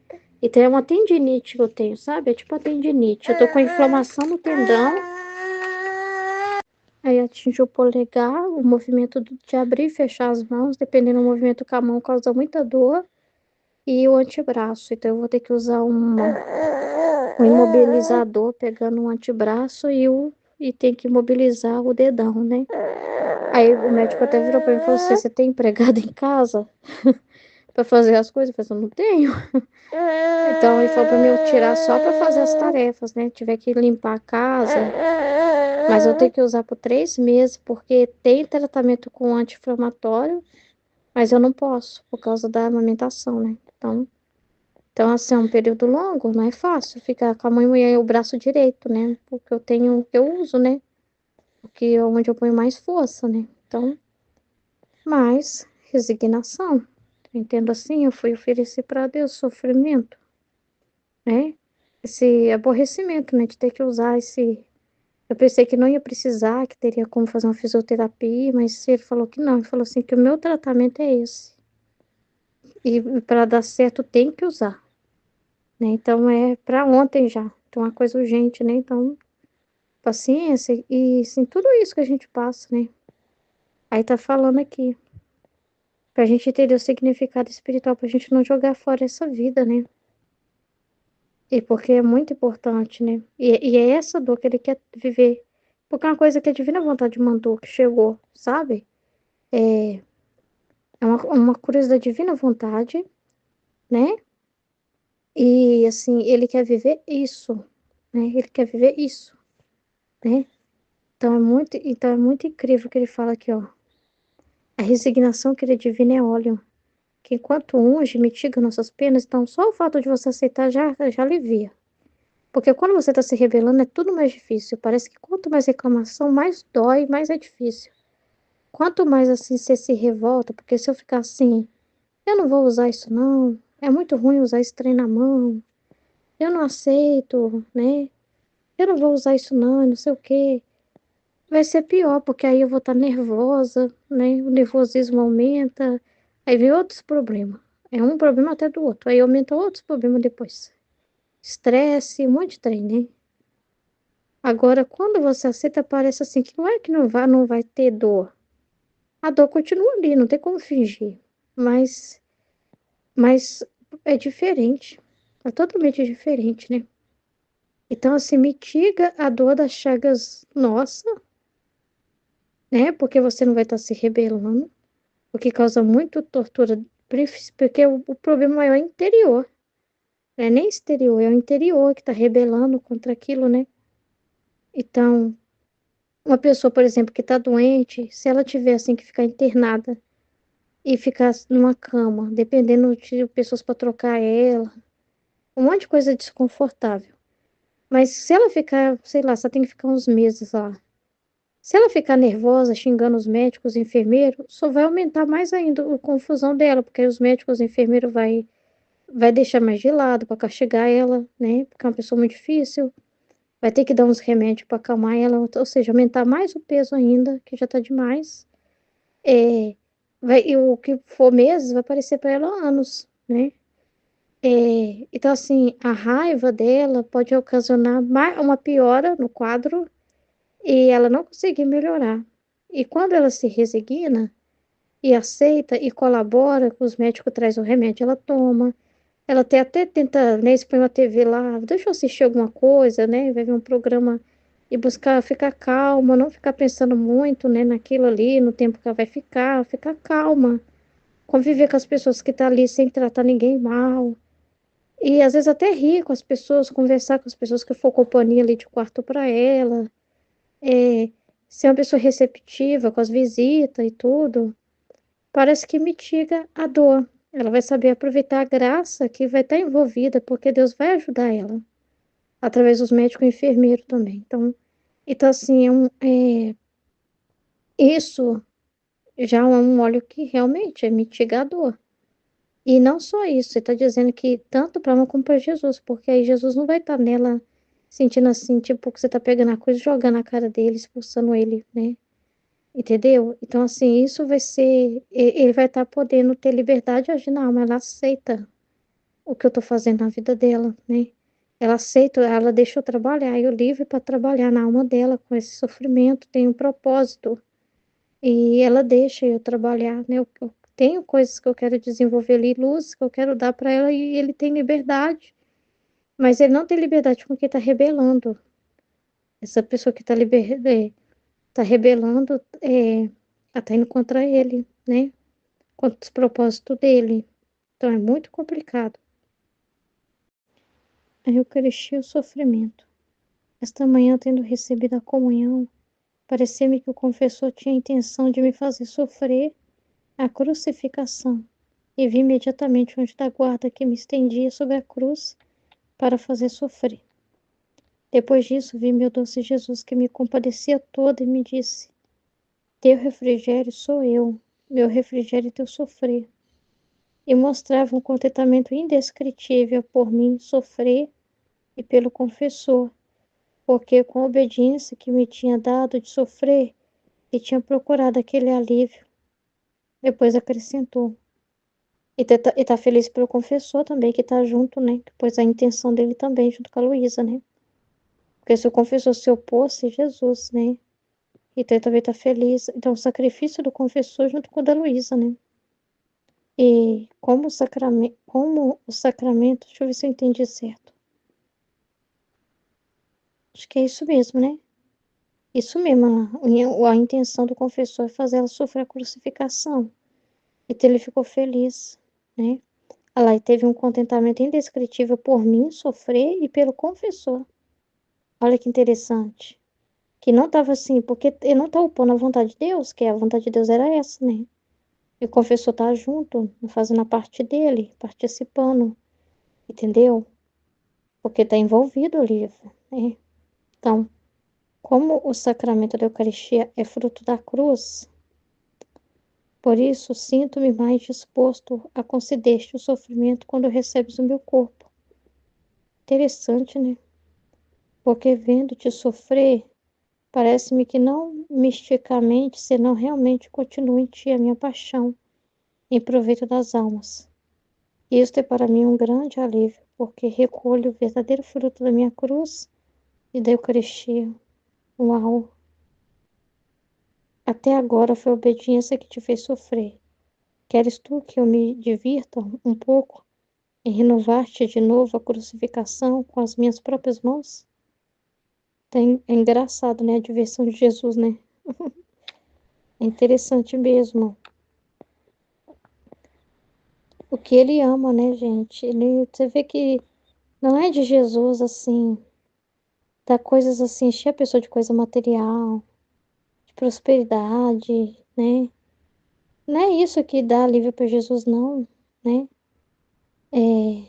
Então é uma tendinite que eu tenho, sabe? É tipo uma tendinite. Eu tô com inflamação no tendão. Aí atinge o polegar, o movimento de abrir e fechar as mãos, dependendo do movimento com a mão, causa muita dor. E o antebraço. Então eu vou ter que usar um imobilizador, pegando um antebraço e tem que imobilizar o dedão, né? Aí o médico até virou pra mim e falou assim, você tem empregado em casa pra fazer as coisas? Eu falei, eu não tenho. Então ele falou pra mim eu tirar só pra fazer as tarefas, né? Tiver que limpar a casa. Mas eu tenho que usar por 3 meses, porque tem tratamento com anti-inflamatório, mas eu não posso, por causa da amamentação, né? Então, assim, é um período longo, não é fácil ficar com a mãe e o braço direito, né? Porque eu uso, né? Porque é onde eu ponho mais força, né? Então, mas, resignação. Eu entendo assim, eu fui oferecer para Deus sofrimento, né? Esse aborrecimento, né? De ter que usar esse. Eu pensei que não ia precisar, que teria como fazer uma fisioterapia, mas ele falou que não. Ele falou assim: que o meu tratamento é esse. E para dar certo tem que usar, né? Então é para ontem já. Então é uma coisa urgente, né? Então, paciência e sim, tudo isso que a gente passa, né? Aí tá falando aqui. Pra gente entender o significado espiritual, pra gente não jogar fora essa vida, né? E porque é muito importante, né? E é essa dor que ele quer viver. Porque é uma coisa que a divina vontade mandou, que chegou, sabe? É, é uma coisa da divina vontade, né? E assim, ele quer viver isso, né? Ele quer viver isso, né? Então é muito incrível que ele fala aqui, ó. A resignação que ele divina é óleo, que enquanto unge, mitiga nossas penas, então só o fato de você aceitar já alivia. Porque quando você está se rebelando é tudo mais difícil. Parece que quanto mais reclamação, mais dói, mais é difícil. Quanto mais assim você se revolta, porque se eu ficar assim, eu não vou usar isso não, é muito ruim usar esse trem na mão, eu não aceito, né? Eu não vou usar isso não sei o quê. Vai ser pior, porque aí eu vou estar nervosa, né? O nervosismo aumenta, aí vem outros problemas. É um problema até do outro, aí aumenta outros problemas depois. Estresse, um monte de trem, né? Agora, quando você aceita, parece assim que não é que não vai ter dor. A dor continua ali, não tem como fingir. Mas, mas é diferente. É totalmente diferente, né? Então, assim, mitiga a dor das chagas nossa, né? Porque você não vai estar se rebelando, o que causa muito tortura, porque o problema maior é interior. Não é nem exterior, é o interior que está rebelando contra aquilo, né? Então, uma pessoa, por exemplo, que está doente, se ela tiver assim que ficar internada e ficar numa cama, dependendo de pessoas para trocar ela, um monte de coisa desconfortável. Mas se ela ficar, sei lá, só tem que ficar uns meses lá. Se ela ficar nervosa, xingando os médicos, os enfermeiros, só vai aumentar mais ainda a confusão dela, porque aí os médicos, os enfermeiros vai deixar mais de lado para castigar ela, né? Porque é uma pessoa muito difícil. Vai ter que dar uns remédios para acalmar ela, ou seja, aumentar mais o peso ainda, que já tá demais. É, e o que for meses vai parecer para ela anos, né? Então, assim, a raiva dela pode ocasionar uma piora no quadro e ela não conseguir melhorar. E quando ela se resigna e aceita e colabora, os médicos trazem o remédio, ela toma. Ela até tenta, né, expõe uma TV lá, deixa eu assistir alguma coisa, né? Vai ver um programa e buscar ficar calma, não ficar pensando muito, né, naquilo ali, no tempo que ela vai ficar calma. Conviver com as pessoas que estão ali sem tratar ninguém mal. E às vezes até rir com as pessoas, conversar com as pessoas que for companhia ali de quarto para ela. É, ser uma pessoa receptiva com as visitas e tudo. Parece que mitiga a dor. Ela vai saber aproveitar a graça que vai estar envolvida, porque Deus vai ajudar ela, através dos médicos e enfermeiros também. Então assim, isso já é um óleo que realmente é mitigador. E não só isso, você está dizendo que tanto para ela como para Jesus, porque aí Jesus não vai estar nela sentindo assim, tipo, que você está pegando a coisa e jogando na cara dele, expulsando ele, né? Entendeu? Então, assim, isso vai ser. Ele vai estar podendo ter liberdade de agir na alma. Ela aceita o que eu estou fazendo na vida dela, né? Ela aceita, ela deixa eu trabalhar, eu livre para trabalhar na alma dela com esse sofrimento, tem um propósito. E ela deixa eu trabalhar, né? Eu tenho coisas que eu quero desenvolver ali, luz que eu quero dar para ela, e ele tem liberdade. Mas ele não tem liberdade com quem está rebelando. Essa pessoa que está tá rebelando, ela está indo contra ele, né? Contra os propósitos dele. Então é muito complicado. A Eucaristia e o sofrimento. Esta manhã, tendo recebido a comunhão, pareceu-me que o confessor tinha a intenção de me fazer sofrer a crucificação, e vi imediatamente o anjo da guarda que me estendia sobre a cruz para fazer sofrer. Depois disso, vi meu doce Jesus que me compadecia toda e me disse: Teu refrigério sou eu, meu refrigério é teu sofrer. E mostrava um contentamento indescritível por mim sofrer e pelo confessor, porque com a obediência que me tinha dado de sofrer, e tinha procurado aquele alívio. Depois acrescentou. E tá feliz pelo confessor também, que tá junto, né? Que pôs a intenção dele também, junto com a Luísa, né? Porque se o confessor se opôs, Jesus, né? Então ele também tá feliz. Então, o sacrifício do confessor junto com o da Luísa, né? E como o sacramento, deixa eu ver se eu entendi certo. Acho que é isso mesmo, né? Isso mesmo, a intenção do confessor é fazer ela sofrer a crucificação. Então ele ficou feliz, né? Ela teve um contentamento indescritível por mim sofrer e pelo confessor. Olha que interessante. Que não estava assim, porque ele não estava opondo a vontade de Deus, que a vontade de Deus era essa, né? E o confessor tá junto, fazendo a parte dele, participando, entendeu? Porque tá envolvido ali, né? Então, como o sacramento da Eucaristia é fruto da cruz, por isso sinto-me mais disposto a conceder-te o sofrimento quando recebes o meu corpo. Interessante, né? Porque vendo-te sofrer, parece-me que não misticamente, senão realmente continua em ti a minha paixão, em proveito das almas. Isto é para mim um grande alívio, porque recolho o verdadeiro fruto da minha cruz e da Eucaristia. Uau! Até agora foi a obediência que te fez sofrer. Queres tu que eu me divirta um pouco em renovar-te de novo a crucificação com as minhas próprias mãos? É engraçado, né? A diversão de Jesus, né? É interessante mesmo. O que ele ama, né, gente? Você vê que não é de Jesus, assim, dá coisas assim, encher a pessoa de coisa material, de prosperidade, né? Não é isso que dá alívio para Jesus, não, né? É,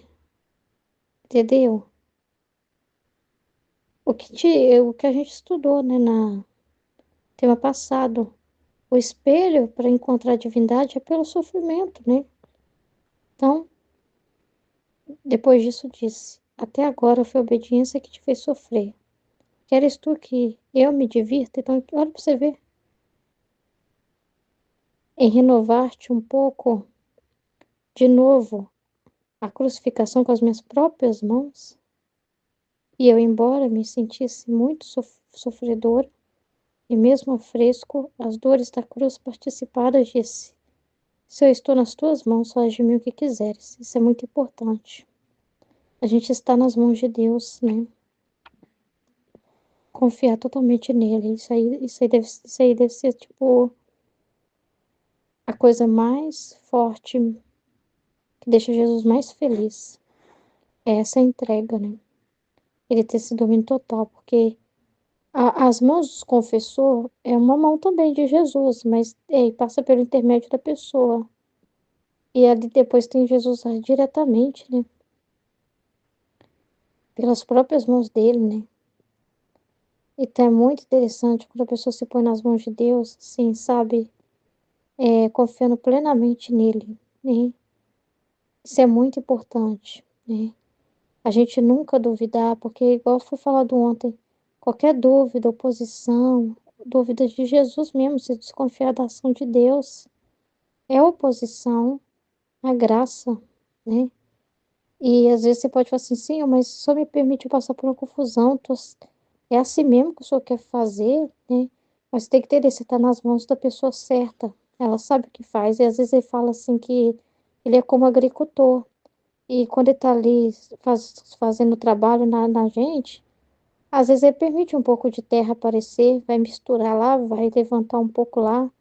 entendeu? O que a gente estudou, né, na tema passado, o espelho para encontrar a divindade é pelo sofrimento, né? Então, depois disso disse, até agora foi a obediência que te fez sofrer. Queres tu que eu me divirta? Então, olha para você ver. Em renovar-te um pouco, de novo, a crucificação com as minhas próprias mãos. E eu, embora me sentisse muito sofredor, e mesmo a fresco, as dores da cruz participadas, disse: se eu estou nas tuas mãos, faz de mim o que quiseres. Isso é muito importante. A gente está nas mãos de Deus, né? Confiar totalmente nele. Isso aí deve ser, tipo, a coisa mais forte que deixa Jesus mais feliz. É essa entrega, né? Ele ter esse domínio total, porque as mãos do confessor é uma mão também de Jesus, mas passa pelo intermédio da pessoa. E ali depois tem Jesus diretamente, né? Pelas próprias mãos dele, né? Então é muito interessante quando a pessoa se põe nas mãos de Deus, assim, sabe? Confiando plenamente nele, né? Isso é muito importante, né? A gente nunca duvidar, porque igual foi falado ontem, qualquer dúvida, oposição, dúvida de Jesus mesmo, se desconfiar da ação de Deus, é oposição à graça, né? E às vezes você pode falar assim, sim, mas só me permite passar por uma confusão, é assim mesmo que o senhor quer fazer, né? Mas tem que entender, você está nas mãos da pessoa certa, ela sabe o que faz, e às vezes ele fala assim que ele é como agricultor, e quando ele está ali fazendo trabalho na gente, às vezes ele permite um pouco de terra aparecer, vai misturar lá, vai levantar um pouco lá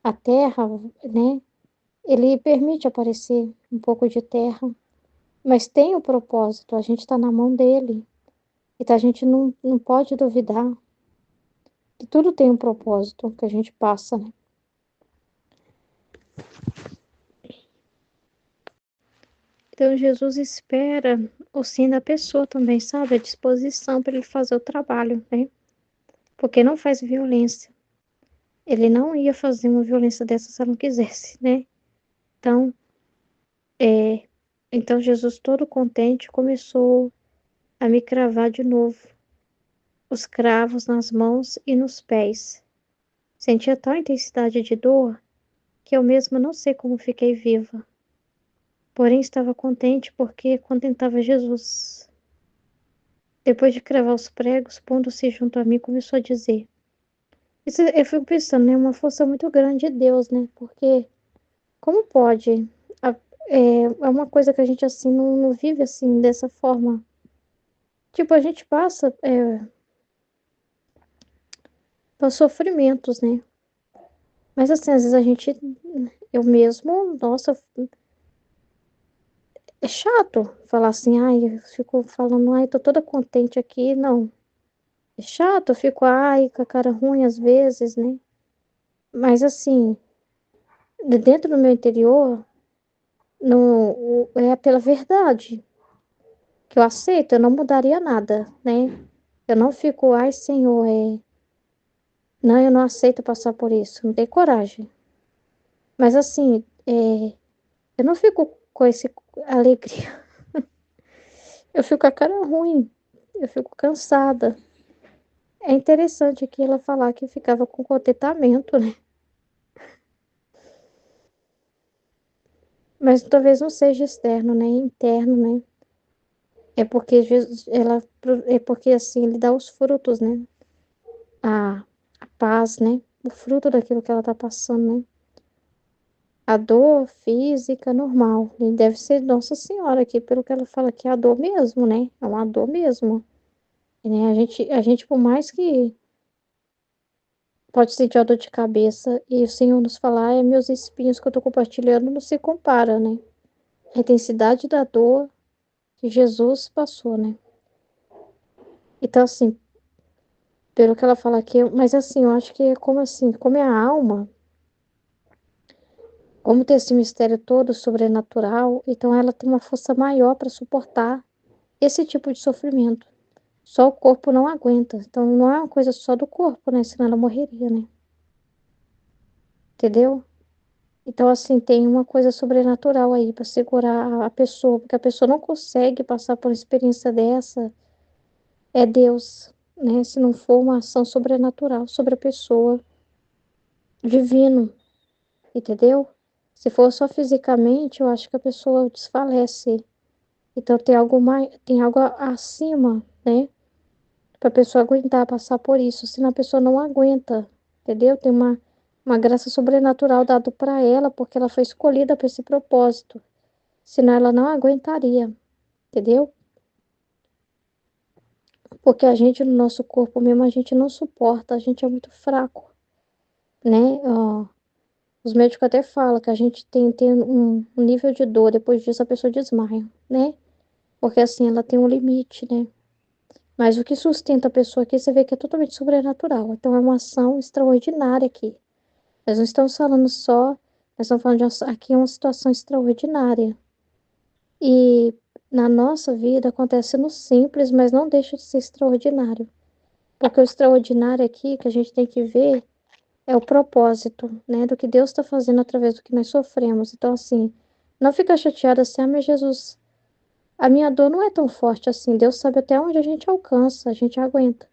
a terra, né? Ele permite aparecer um pouco de terra, mas tem o propósito, a gente está na mão dele. Então a gente não pode duvidar que tudo tem um propósito que a gente passa, né? Então Jesus espera o sim da pessoa também, sabe? A disposição para ele fazer o trabalho, né? Porque não faz violência. Ele não ia fazer uma violência dessa se ela não quisesse, né? Então, é, então Jesus, todo contente, começou a me cravar de novo os cravos nas mãos e nos pés. Sentia tal intensidade de dor que eu mesma não sei como fiquei viva. Porém, estava contente porque contemplava Jesus. Depois de cravar os pregos, pondo-se junto a mim, começou a dizer. Isso, eu fico pensando, né? Uma força muito grande de Deus, né? Porque como pode? A- é uma coisa que a gente assim não vive assim dessa forma. Tipo, a gente passa para sofrimentos, né? Mas assim, às vezes eu mesmo, nossa, é chato falar assim, ai, eu fico falando, ai, tô toda contente aqui, não. É chato, eu fico, ai, com a cara ruim às vezes, né? Mas assim, de dentro do meu interior, no, é pela verdade que eu aceito, eu não mudaria nada, né? Eu não fico, ai, Senhor, não, eu não aceito passar por isso, não tenho coragem. Mas assim, eu não fico com esse alegria, eu fico com a cara ruim, eu fico cansada. É interessante aqui ela falar que ficava com contentamento, né? Mas talvez não seja externo, né? Interno, né? É porque Jesus, é porque assim ele dá os frutos, né? A paz, né? O fruto daquilo que ela tá passando, né? A dor física normal. E deve ser Nossa Senhora aqui, pelo que ela fala que é a dor mesmo, né? É uma dor mesmo. E, né? A gente, por mais que pode sentir a dor de cabeça e o Senhor nos falar, é meus espinhos que eu tô compartilhando, não se compara, né? A intensidade da dor que Jesus passou, né? Então, assim, pelo que ela fala aqui, mas assim, eu acho que é como assim, como é a alma, como tem esse mistério todo sobrenatural, então ela tem uma força maior para suportar esse tipo de sofrimento. Só o corpo não aguenta. Então não é uma coisa só do corpo, né? Senão ela morreria, né? Entendeu? Então, assim, tem uma coisa sobrenatural aí para segurar a pessoa, porque a pessoa não consegue passar por uma experiência dessa. É Deus, né? Se não for uma ação sobrenatural sobre a pessoa, divino, entendeu? Se for só fisicamente, eu acho que a pessoa desfalece. Então tem algo mais, tem algo acima, né? Para a pessoa aguentar passar por isso. Senão a pessoa não aguenta, entendeu? Tem uma graça sobrenatural dada para ela, porque ela foi escolhida para esse propósito. Senão ela não aguentaria, entendeu? Porque a gente, no nosso corpo mesmo, a gente não suporta, a gente é muito fraco, né? Ó, os médicos até falam que a gente tem um nível de dor, depois disso a pessoa desmaia, né? Porque assim, ela tem um limite, né? Mas o que sustenta a pessoa aqui, você vê que é totalmente sobrenatural. Então, é uma ação extraordinária aqui. Nós não estamos falando só, nós estamos falando aqui é uma situação extraordinária. E na nossa vida acontece no simples, mas não deixa de ser extraordinário. Porque o extraordinário aqui que a gente tem que ver é o propósito, né? Do que Deus está fazendo através do que nós sofremos. Então, assim, não fica chateada assim, ah, mas Jesus, a minha dor não é tão forte assim. Deus sabe até onde a gente alcança, a gente aguenta.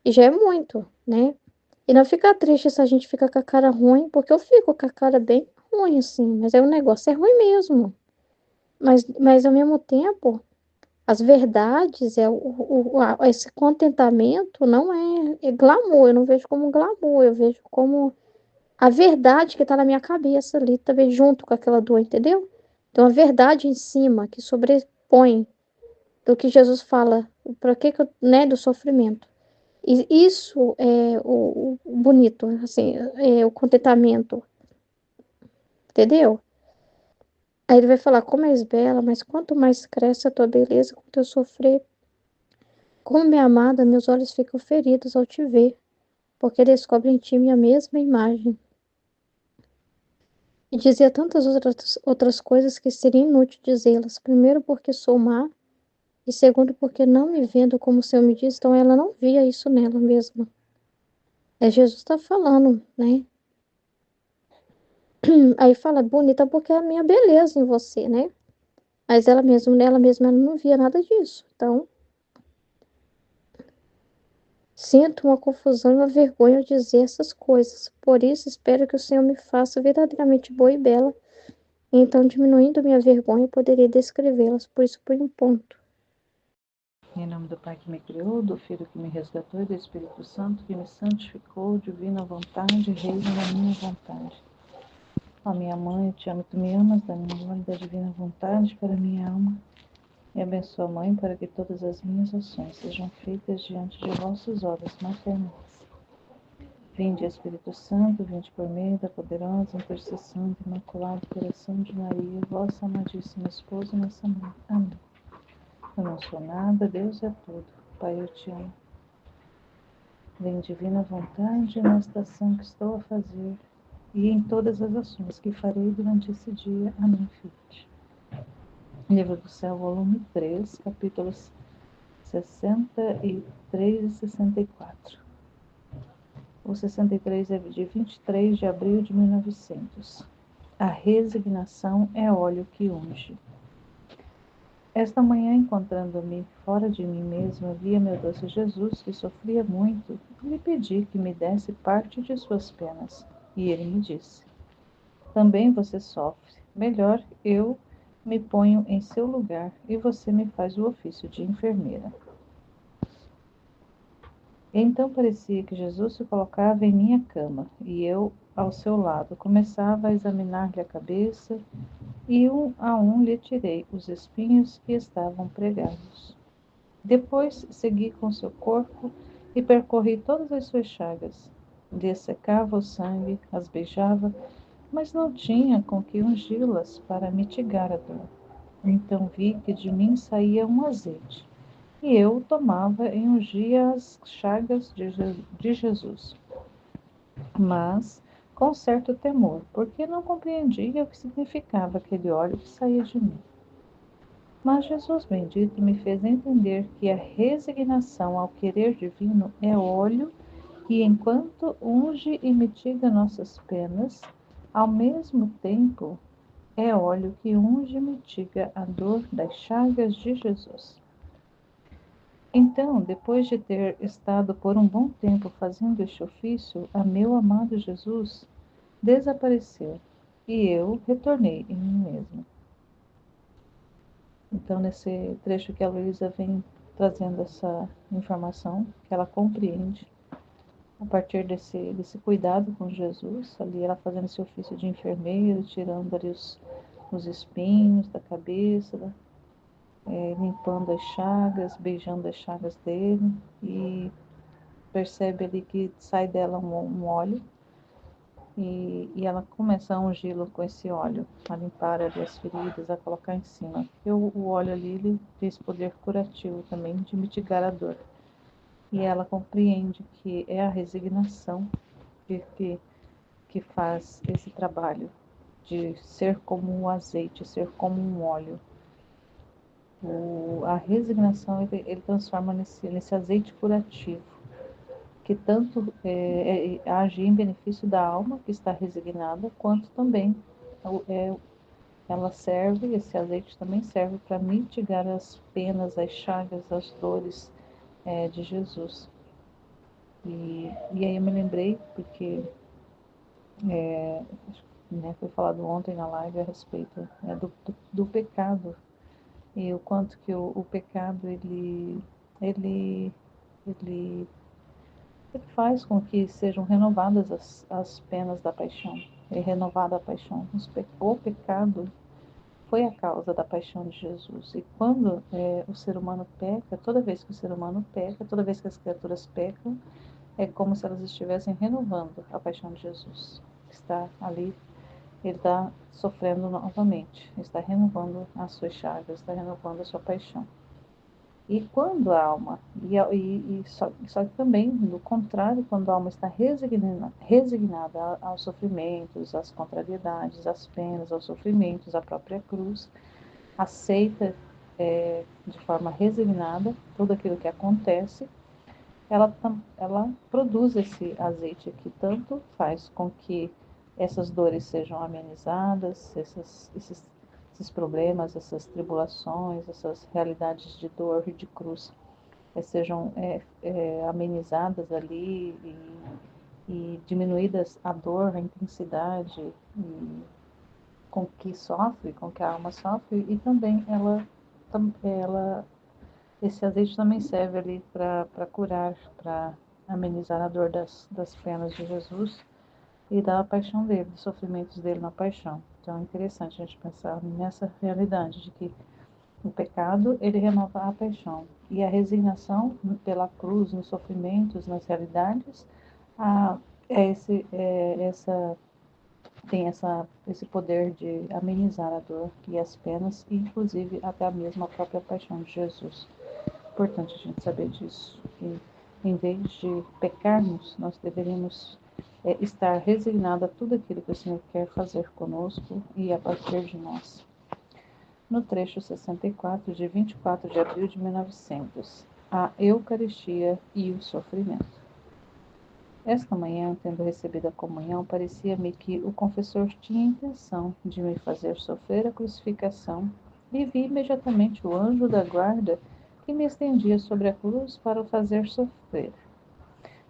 E já é muito, né? E não fica triste se a gente fica com a cara ruim, porque eu fico com a cara bem ruim, assim, mas aí o negócio é ruim mesmo. Mas ao mesmo tempo, as verdades, esse contentamento não é glamour, eu não vejo como glamour, eu vejo como a verdade que está na minha cabeça ali, também junto com aquela dor, entendeu? Então, a verdade em cima, que sobrepõe do que Jesus fala, para que eu, né, do sofrimento. E isso é o bonito, assim, é o contentamento, entendeu? Aí ele vai falar, como és bela, mas quanto mais cresce a tua beleza, quanto eu sofrer. Como minha amada, meus olhos ficam feridos ao te ver, porque descobre em ti minha mesma imagem. E dizia tantas outras coisas que seria inútil dizê-las. Primeiro, porque sou má, e segundo, porque não me vendo como o Senhor me diz, então ela não via isso nela mesma. É Jesus está falando, né? Aí fala, bonita porque é a minha beleza em você, né? Mas ela mesma ela não via nada disso. Então, sinto uma confusão e uma vergonha ao dizer essas coisas. Por isso, espero que o Senhor me faça verdadeiramente boa e bela. E então, diminuindo minha vergonha, eu poderia descrevê-las. Por isso, põe um ponto. Em nome do Pai que me criou, do Filho que me resgatou e do Espírito Santo que me santificou, divina vontade, reina na minha vontade. Ó minha mãe, eu te amo, tu me amas, dá-me glória da divina vontade para minha alma. Me abençoa, Mãe, para que todas as minhas ações sejam feitas diante de vossos olhos maternais. Vinde, Espírito Santo, vinde por meio da poderosa intercessão do Imaculado Coração de Maria, vossa amadíssima esposa, nossa mãe. Amém. Eu não sou nada, Deus é tudo. Pai, eu te amo. Vem divina vontade nesta ação que estou a fazer e em todas as ações que farei durante esse dia. Amém, filho. Livro do Céu, volume 3, capítulos 63 e 64. O 63 é de 23 de abril de 1900. A resignação é óleo que unge. Esta manhã, encontrando-me fora de mim mesma, via meu doce Jesus, que sofria muito, e lhe pedi que me desse parte de suas penas. E ele me disse: também você sofre. Melhor eu me ponho em seu lugar e você me faz o ofício de enfermeira. Então parecia que Jesus se colocava em minha cama, e eu, ao seu lado, começava a examinar-lhe a cabeça, e um a um lhe tirei os espinhos que estavam pregados. Depois segui com seu corpo e percorri todas as suas chagas. Dessecava o sangue, as beijava, mas não tinha com que ungí-las para mitigar a dor. Então vi que de mim saía um azeite, e eu o tomava e ungia as chagas de Jesus. Mas com certo temor, porque não compreendia o que significava aquele óleo que saía de mim. Mas Jesus bendito me fez entender que a resignação ao querer divino é óleo que, enquanto unge e mitiga nossas penas, ao mesmo tempo é óleo que unge e mitiga a dor das chagas de Jesus. Então, depois de ter estado por um bom tempo fazendo este ofício, a meu amado Jesus desapareceu e eu retornei em mim mesma. Então, nesse trecho que a Luísa vem trazendo essa informação, que ela compreende a partir desse cuidado com Jesus, ali ela fazendo esse ofício de enfermeira, tirando ali os espinhos da cabeça, limpando as chagas, beijando as chagas dele, e percebe ali que sai dela um óleo, e ela começa a ungí-lo com esse óleo, a limpar ali as feridas, a colocar em cima. Porque o óleo ali ele tem esse poder curativo também de mitigar a dor. E ela compreende que é a resignação que faz esse trabalho de ser como um azeite, ser como um óleo. A resignação ele transforma nesse azeite curativo, que tanto age em benefício da alma que está resignada, quanto também ela serve, esse azeite também serve para mitigar as penas, as chagas, as dores de Jesus. E aí eu me lembrei, porque foi falado ontem na live a respeito do pecado, e o quanto que o pecado ele faz com que sejam renovadas as penas da paixão, é renovada a paixão. O pecado foi a causa da paixão de Jesus. E quando o ser humano peca, toda vez que o ser humano peca, toda vez que as criaturas pecam, é como se elas estivessem renovando a paixão de Jesus. Está ali, ele está sofrendo novamente, está renovando as suas chagas, está renovando a sua paixão. E quando a alma, só que também, do contrário, quando a alma está resignada aos sofrimentos, às contrariedades, às penas, aos sofrimentos, à própria cruz, aceita de forma resignada tudo aquilo que acontece, ela produz esse azeite que tanto faz com que essas dores sejam amenizadas, esses problemas, essas tribulações, essas realidades de dor e de cruz sejam amenizadas ali e diminuídas a dor, a intensidade com que sofre, com que a alma sofre, e também esse azeite também serve ali para curar, para amenizar a dor das penas de Jesus e da paixão dele, dos sofrimentos dele na paixão. Então é interessante a gente pensar nessa realidade de que o pecado, ele renova a paixão. E a resignação pela cruz, nos sofrimentos, nas realidades, Tem esse poder de amenizar a dor e as penas, e inclusive até mesmo a própria paixão de Jesus. Importante a gente saber disso. Que em vez de pecarmos, nós deveríamos estar resignado a tudo aquilo que o Senhor quer fazer conosco e a partir de nós. No trecho 64, de 24 de abril de 1900, a Eucaristia e o sofrimento. Esta manhã, tendo recebido a comunhão, parecia-me que o confessor tinha intenção de me fazer sofrer a crucificação, e vi imediatamente o anjo da guarda que me estendia sobre a cruz para o fazer sofrer.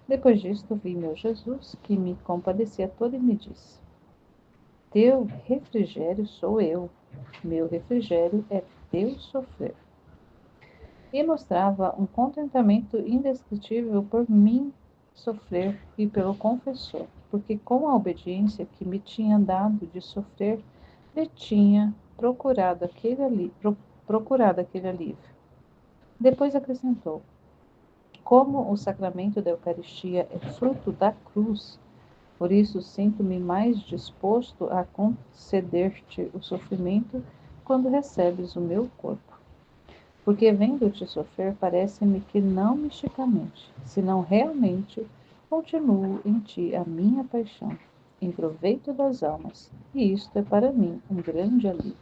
Depois disto, vi meu Jesus, que me compadecia todo e me disse: Teu refrigério sou eu, meu refrigério é teu sofrer. E mostrava um contentamento indescritível por mim sofrer e pelo confessor, porque com a obediência que me tinha dado de sofrer, lhe tinha procurado aquele alívio. Depois acrescentou: como o sacramento da Eucaristia é fruto da cruz, por isso sinto-me mais disposto a conceder-te o sofrimento quando recebes o meu corpo. Porque vendo-te sofrer, parece-me que não misticamente, senão realmente, continuo em ti a minha paixão, em proveito das almas, e isto é para mim um grande alívio,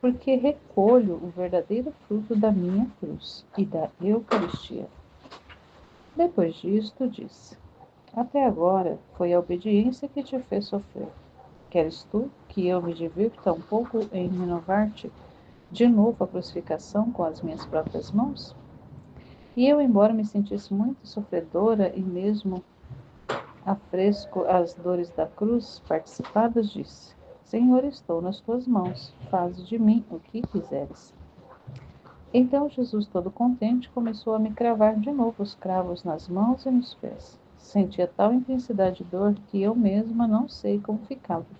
porque recolho o verdadeiro fruto da minha cruz e da Eucaristia. Depois disto, disse: Até agora foi a obediência que te fez sofrer. Queres tu que eu me divirta um pouco em renovar-te de novo a crucificação com as minhas próprias mãos? E eu, embora me sentisse muito sofredora e mesmo afresco as dores da cruz participadas, disse: Senhor, estou nas tuas mãos, faze de mim o que quiseres. Então Jesus, todo contente, começou a me cravar de novo os cravos nas mãos e nos pés. Sentia tal intensidade de dor que eu mesma não sei como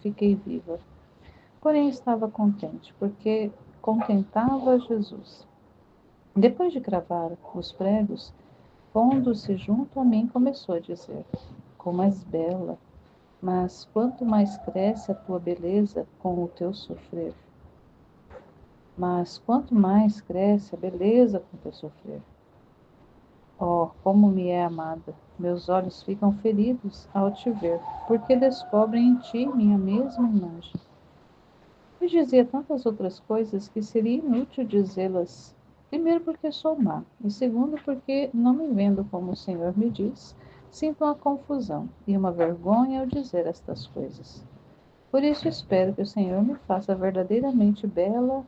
fiquei viva. Porém estava contente, porque contentava Jesus. Depois de cravar os pregos, pondo-se junto a mim, começou a dizer: Como és bela, mas quanto mais cresce a tua beleza com o teu sofrer. Mas quanto mais cresce a beleza com o teu sofrer. Oh, como me é amada! Meus olhos ficam feridos ao te ver, porque descobrem em ti minha mesma imagem. E dizia tantas outras coisas que seria inútil dizê-las. Primeiro, porque sou má, e segundo, porque, não me vendo como o Senhor me diz, sinto uma confusão e uma vergonha ao dizer estas coisas. Por isso espero que o Senhor me faça verdadeiramente bela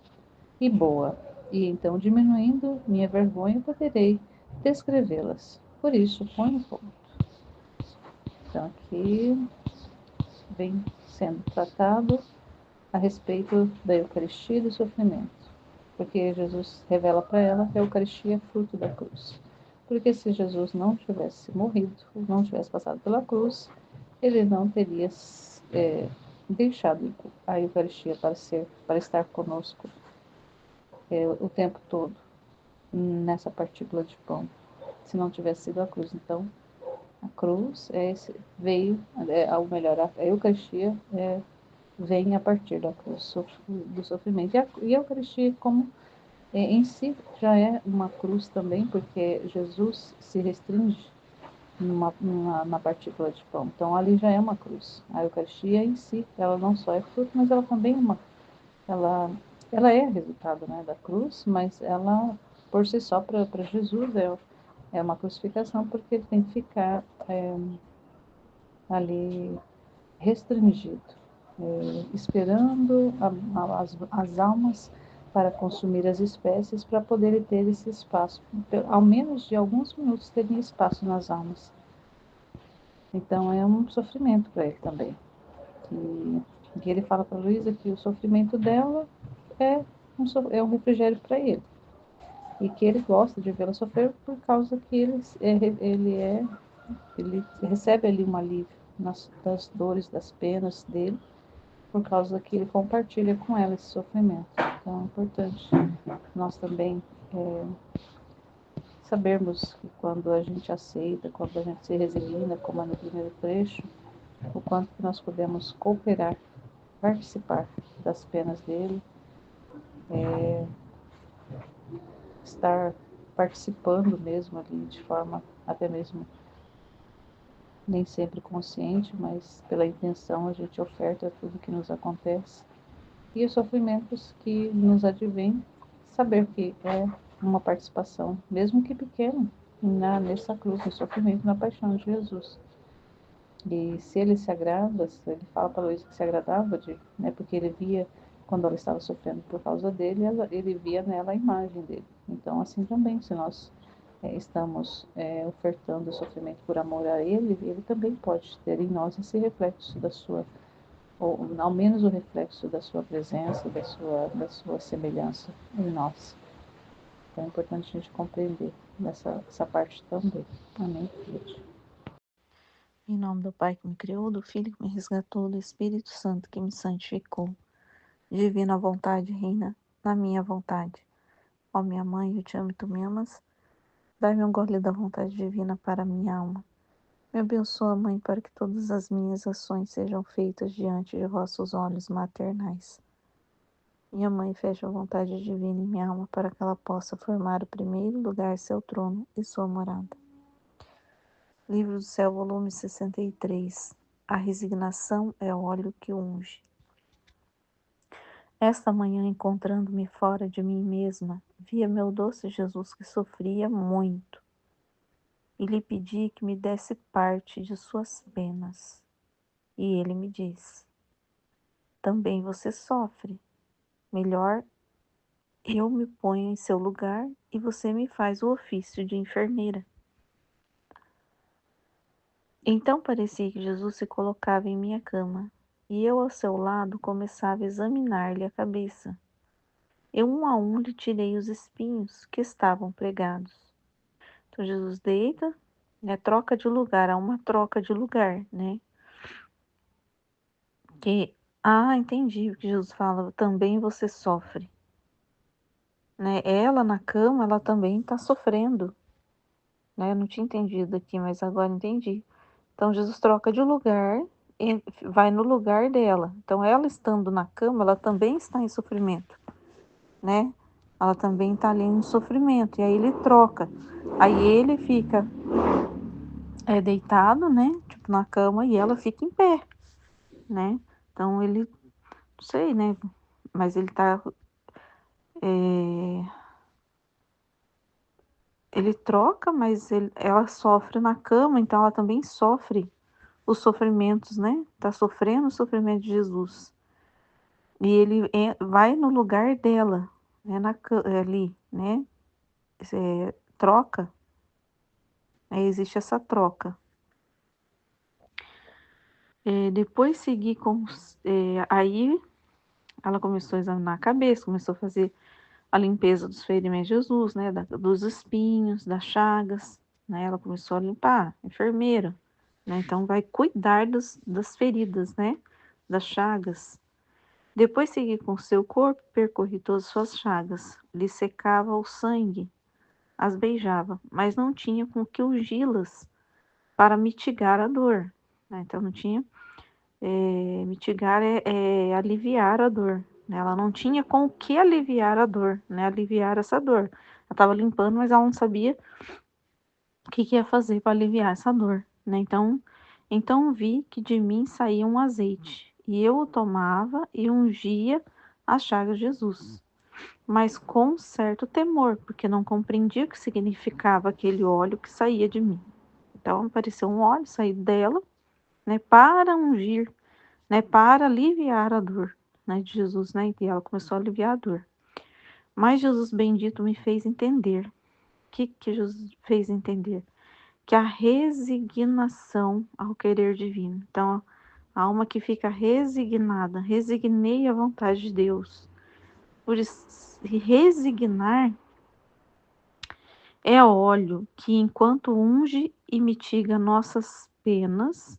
e boa, e então, diminuindo minha vergonha, poderei descrevê-las. Por isso, põe no ponto. Então, aqui vem sendo tratado a respeito da Eucaristia e do sofrimento, porque Jesus revela para ela que a Eucaristia é fruto da cruz. Porque se Jesus não tivesse morrido, não tivesse passado pela cruz, ele não teria deixado a Eucaristia para estar conosco o tempo todo nessa partícula de pão, se não tivesse sido a cruz. Então, a cruz veio, ou melhor, a Eucaristia vem a partir da cruz, do sofrimento. E a Eucaristia, como em si, já é uma cruz também, porque Jesus se restringe na partícula de pão. Então, ali já é uma cruz. A Eucaristia em si, ela não só é fruto, mas ela também ela é resultado, né, da cruz, mas ela, por si só, para Jesus, é uma crucificação, porque ele tem que ficar ali restringido, esperando as almas para consumir as espécies, para poder ter esse espaço, ao menos de alguns minutos terem espaço nas almas. Então é um sofrimento para ele também. Que ele fala para a Luísa que o sofrimento dela é um refrigério para ele. E que ele gosta de vê-la sofrer por causa que ele recebe ali um alívio das dores, das penas dele, por causa que ele compartilha com ela esse sofrimento. Então é importante nós também sabermos que quando a gente aceita, quando a gente se resigna, como é no primeiro trecho, o quanto que nós podemos cooperar, participar das penas dele, estar participando mesmo ali de forma até mesmo nem sempre consciente, mas pela intenção a gente oferta tudo que nos acontece. E os sofrimentos que nos advêm, saber que é uma participação, mesmo que pequena, nessa cruz, no sofrimento, na paixão de Jesus. E se ele se agrada, se ele fala para Luísa que se agradava, porque ele via, quando ela estava sofrendo por causa dele, ele via nela a imagem dele. Então, assim também, se nós estamos ofertando o sofrimento por amor a ele, ele também pode ter em nós esse reflexo da sua, ou ao menos o reflexo da sua presença, da sua semelhança em nós. Então é importante a gente compreender essa parte também. Amém, querido? Em nome do Pai que me criou, do Filho que me resgatou, do Espírito Santo que me santificou. Divina vontade reina na minha vontade. Ó minha mãe, eu te amo e tu me amas. Dai-me um gole da vontade divina para a minha alma. Me abençoa, Mãe, para que todas as minhas ações sejam feitas diante de vossos olhos maternais. Minha Mãe, feche a vontade divina em minha alma para que ela possa formar o primeiro lugar, seu trono e sua morada. Livro do Céu, volume 63. A resignação é o óleo que unge. Esta manhã, encontrando-me fora de mim mesma, via meu doce Jesus que sofria muito e lhe pedi que me desse parte de suas penas. E ele me disse: também você sofre. Melhor eu me ponho em seu lugar e você me faz o ofício de enfermeira. Então parecia que Jesus se colocava em minha cama e eu ao seu lado começava a examinar-lhe a cabeça. Eu um a um lhe tirei os espinhos que estavam pregados. Então Jesus deita, né, troca de lugar, há uma troca de lugar, né? Entendi o que Jesus fala, também você sofre. Né? Ela na cama, ela também está sofrendo. Né? Eu não tinha entendido aqui, mas agora entendi. Então Jesus troca de lugar e vai no lugar dela. Então ela estando na cama, ela também está em sofrimento. Né? Ela também está ali em sofrimento. E aí ele troca. Aí ele fica deitado, né? Tipo, na cama e ela fica em pé. Né? Então ele, não sei, né? Mas ele tá. Ele troca, mas ela sofre na cama, então ela também sofre os sofrimentos, né? Tá sofrendo o sofrimento de Jesus. E ele vai no lugar dela, né? Ali, né? Troca, existe essa troca. Depois segui com... aí ela começou a examinar a cabeça, começou a fazer a limpeza dos ferimentos de Jesus, né? Dos espinhos, das chagas, né? Ela começou a limpar, enfermeira. Né? Então vai cuidar das feridas, né? Das chagas. Depois segui com seu corpo, percorri todas suas chagas, lhe secava o sangue, as beijava, mas não tinha com que ungi-las para mitigar a dor. Né? Então não tinha, mitigar é aliviar a dor. Né? Ela não tinha com o que aliviar a dor, né? Aliviar essa dor. Ela estava limpando, mas ela não sabia o que ia fazer para aliviar essa dor. Né? Então vi que de mim saía um azeite, e eu o tomava e ungia as chagas de Jesus, mas com certo temor, porque não compreendia o que significava aquele óleo que saía de mim. Então apareceu um óleo sair dela, né, para ungir, né, para aliviar a dor, né, de Jesus, né, e ela começou a aliviar a dor. Mas Jesus bendito me fez entender. O que Jesus fez entender? Que a resignação ao querer divino. Então, a alma que fica resignada, resignei à vontade de Deus. Por resignar é óleo que, enquanto unge e mitiga nossas penas,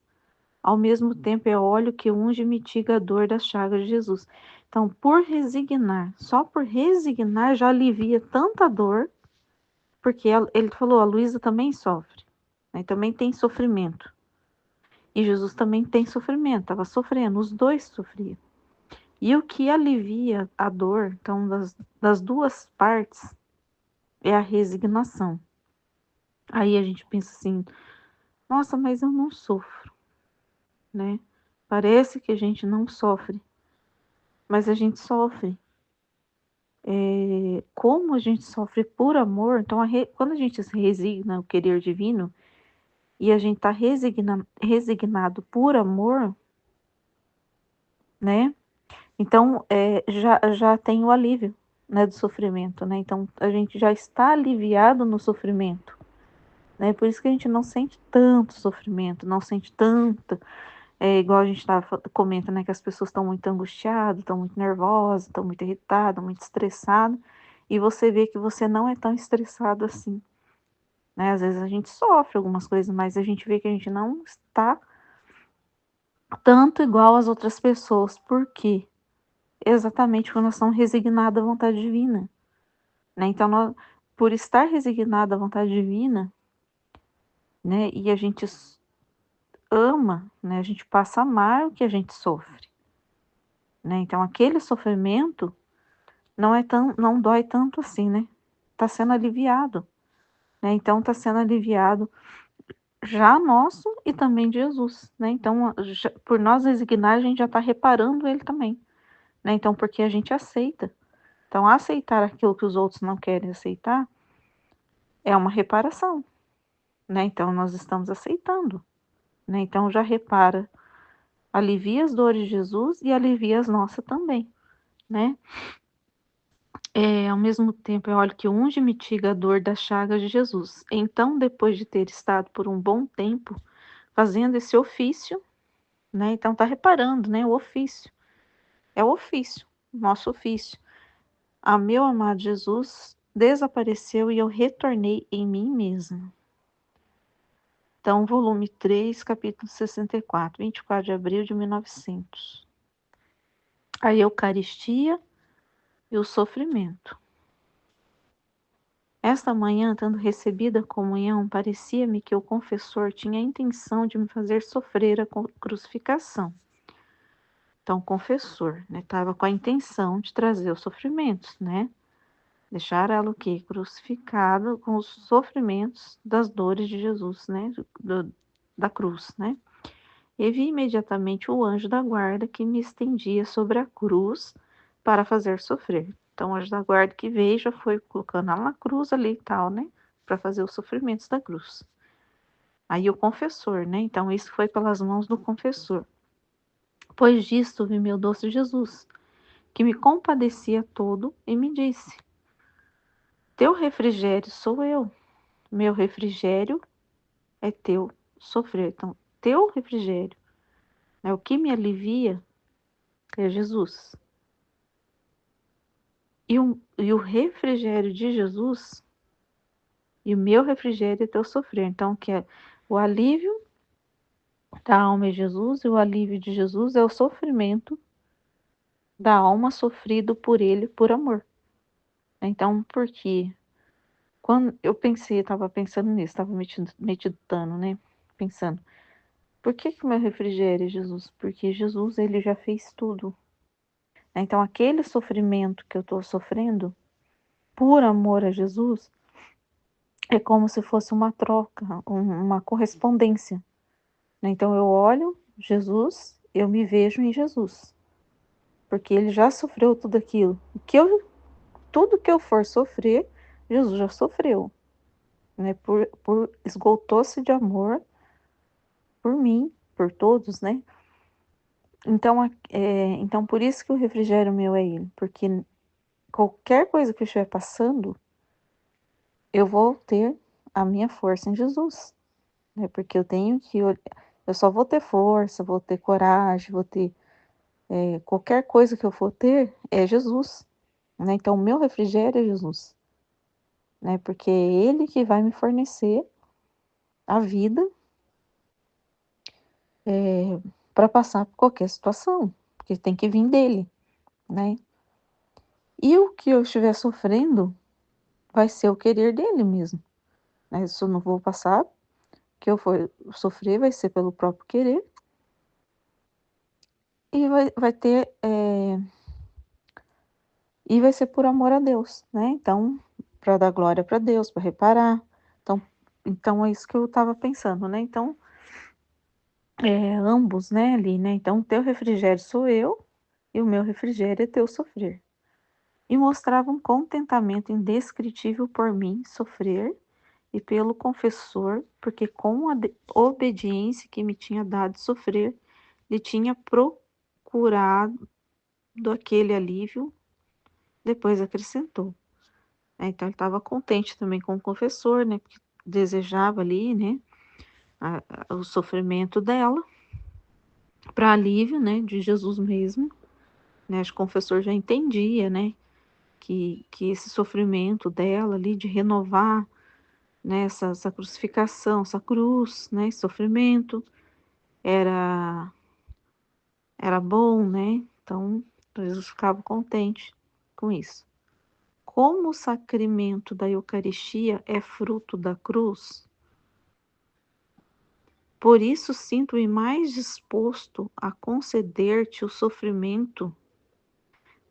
ao mesmo tempo é óleo que unge e mitiga a dor das chagas de Jesus. Então, por resignar, só por resignar já alivia tanta dor, porque ele falou, a Luísa também sofre, né? Também tem sofrimento. E Jesus também tem sofrimento, estava sofrendo, os dois sofriam. E o que alivia a dor, então, das duas partes, é a resignação. Aí a gente pensa assim, nossa, mas eu não sofro, né? Parece que a gente não sofre, mas a gente sofre. Como a gente sofre por amor, então quando a gente se resigna ao querer divino e a gente está resignado por amor, né? Então já tem o alívio, né, do sofrimento, né? Então a gente já está aliviado no sofrimento, né? Por isso que a gente não sente tanto sofrimento, não sente tanto, igual a gente comenta, né, que as pessoas estão muito angustiadas, estão muito nervosas, estão muito irritadas, muito estressadas, e você vê que você não é tão estressado assim, né? Às vezes a gente sofre algumas coisas, mas a gente vê que a gente não está tanto igual às outras pessoas. Por quê? Exatamente quando nós estamos resignados à vontade divina, né? Então, por estar resignado à vontade divina, né, e a gente ama, né, a gente passa a amar o que a gente sofre, né? Então, aquele sofrimento não dói tanto assim, né? Está sendo aliviado, né? Então, está sendo aliviado já nosso e também de Jesus, né? Então, por nós resignar, a gente já está reparando ele também, né? Então, porque a gente aceita. Então, aceitar aquilo que os outros não querem aceitar é uma reparação, né? Então, nós estamos aceitando, né? Então, já repara, alivia as dores de Jesus e alivia as nossas também, né? Ao mesmo tempo, eu olho que unge e mitiga a dor das chagas de Jesus. Então, depois de ter estado por um bom tempo fazendo esse ofício, né? Então, tá reparando, né? O ofício. É o ofício, nosso ofício. A meu amado Jesus desapareceu e eu retornei em mim mesma. Então, volume 3, capítulo 64, 24 de abril de 1900. A Eucaristia e o sofrimento. Esta manhã, tendo recebido a comunhão, parecia-me que o confessor tinha a intenção de me fazer sofrer a crucificação. Então, o confessor, né, estava com a intenção de trazer os sofrimentos, né? Deixar ela o quê? Crucificado com os sofrimentos das dores de Jesus, né? Da cruz, né? E vi imediatamente o anjo da guarda que me estendia sobre a cruz para fazer sofrer. Então, o anjo da guarda que veio já foi colocando ela na cruz ali e tal, né? Para fazer os sofrimentos da cruz. Aí o confessor, né? Então, isso foi pelas mãos do confessor. Pois disto vi meu doce Jesus, que me compadecia todo e me disse: teu refrigério sou eu, meu refrigério é teu sofrer. Então, teu refrigério, né? O que me alivia é Jesus. E o refrigério de Jesus, e o meu refrigério é teu sofrer. Então, que é o alívio da alma é Jesus, e o alívio de Jesus é o sofrimento da alma sofrido por ele, por amor. Então, porque quando eu estava pensando nisso, estava meditando, né? Pensando, por que o meu refrigério é Jesus? Porque Jesus, ele já fez tudo. Então, aquele sofrimento que eu estou sofrendo, por amor a Jesus, é como se fosse uma troca, uma correspondência, né? Então, eu olho Jesus, eu me vejo em Jesus, porque ele já sofreu tudo aquilo. Tudo que eu for sofrer, Jesus já sofreu, né? Esgotou-se de amor por mim, por todos, né? Então, por isso que o refrigério meu é ele, porque qualquer coisa que eu estiver passando, eu vou ter a minha força em Jesus, né? Porque eu só vou ter força, vou ter coragem, vou ter qualquer coisa que eu for ter é Jesus, né? Então, o meu refrigério é Jesus, né? Porque é Ele que vai me fornecer a vida para passar por qualquer situação, porque tem que vir dele, né? E o que eu estiver sofrendo, vai ser o querer dele mesmo, né? Se eu não vou passar, que eu for sofrer, vai ser pelo próprio querer e vai ter e vai ser por amor a Deus, né? Então, para dar glória para Deus, para reparar. Então é isso que eu estava pensando, né? Então, ambos, né, ali, né? Então, o teu refrigério sou eu e o meu refrigério é teu sofrer. E mostrava um contentamento indescritível por mim sofrer e pelo confessor, porque com a obediência que me tinha dado sofrer, lhe tinha procurado aquele alívio, depois acrescentou. Então ele estava contente também com o confessor, né? Porque desejava ali, né? O sofrimento dela para alívio, né? De Jesus mesmo, né? Acho que o confessor já entendia, né? Que esse sofrimento dela ali de renovar, né? Essa crucificação, essa cruz, né? Esse sofrimento era bom, né? Então Jesus ficava contente com isso. Como o sacramento da Eucaristia é fruto da cruz, por isso sinto-me mais disposto a conceder-te o sofrimento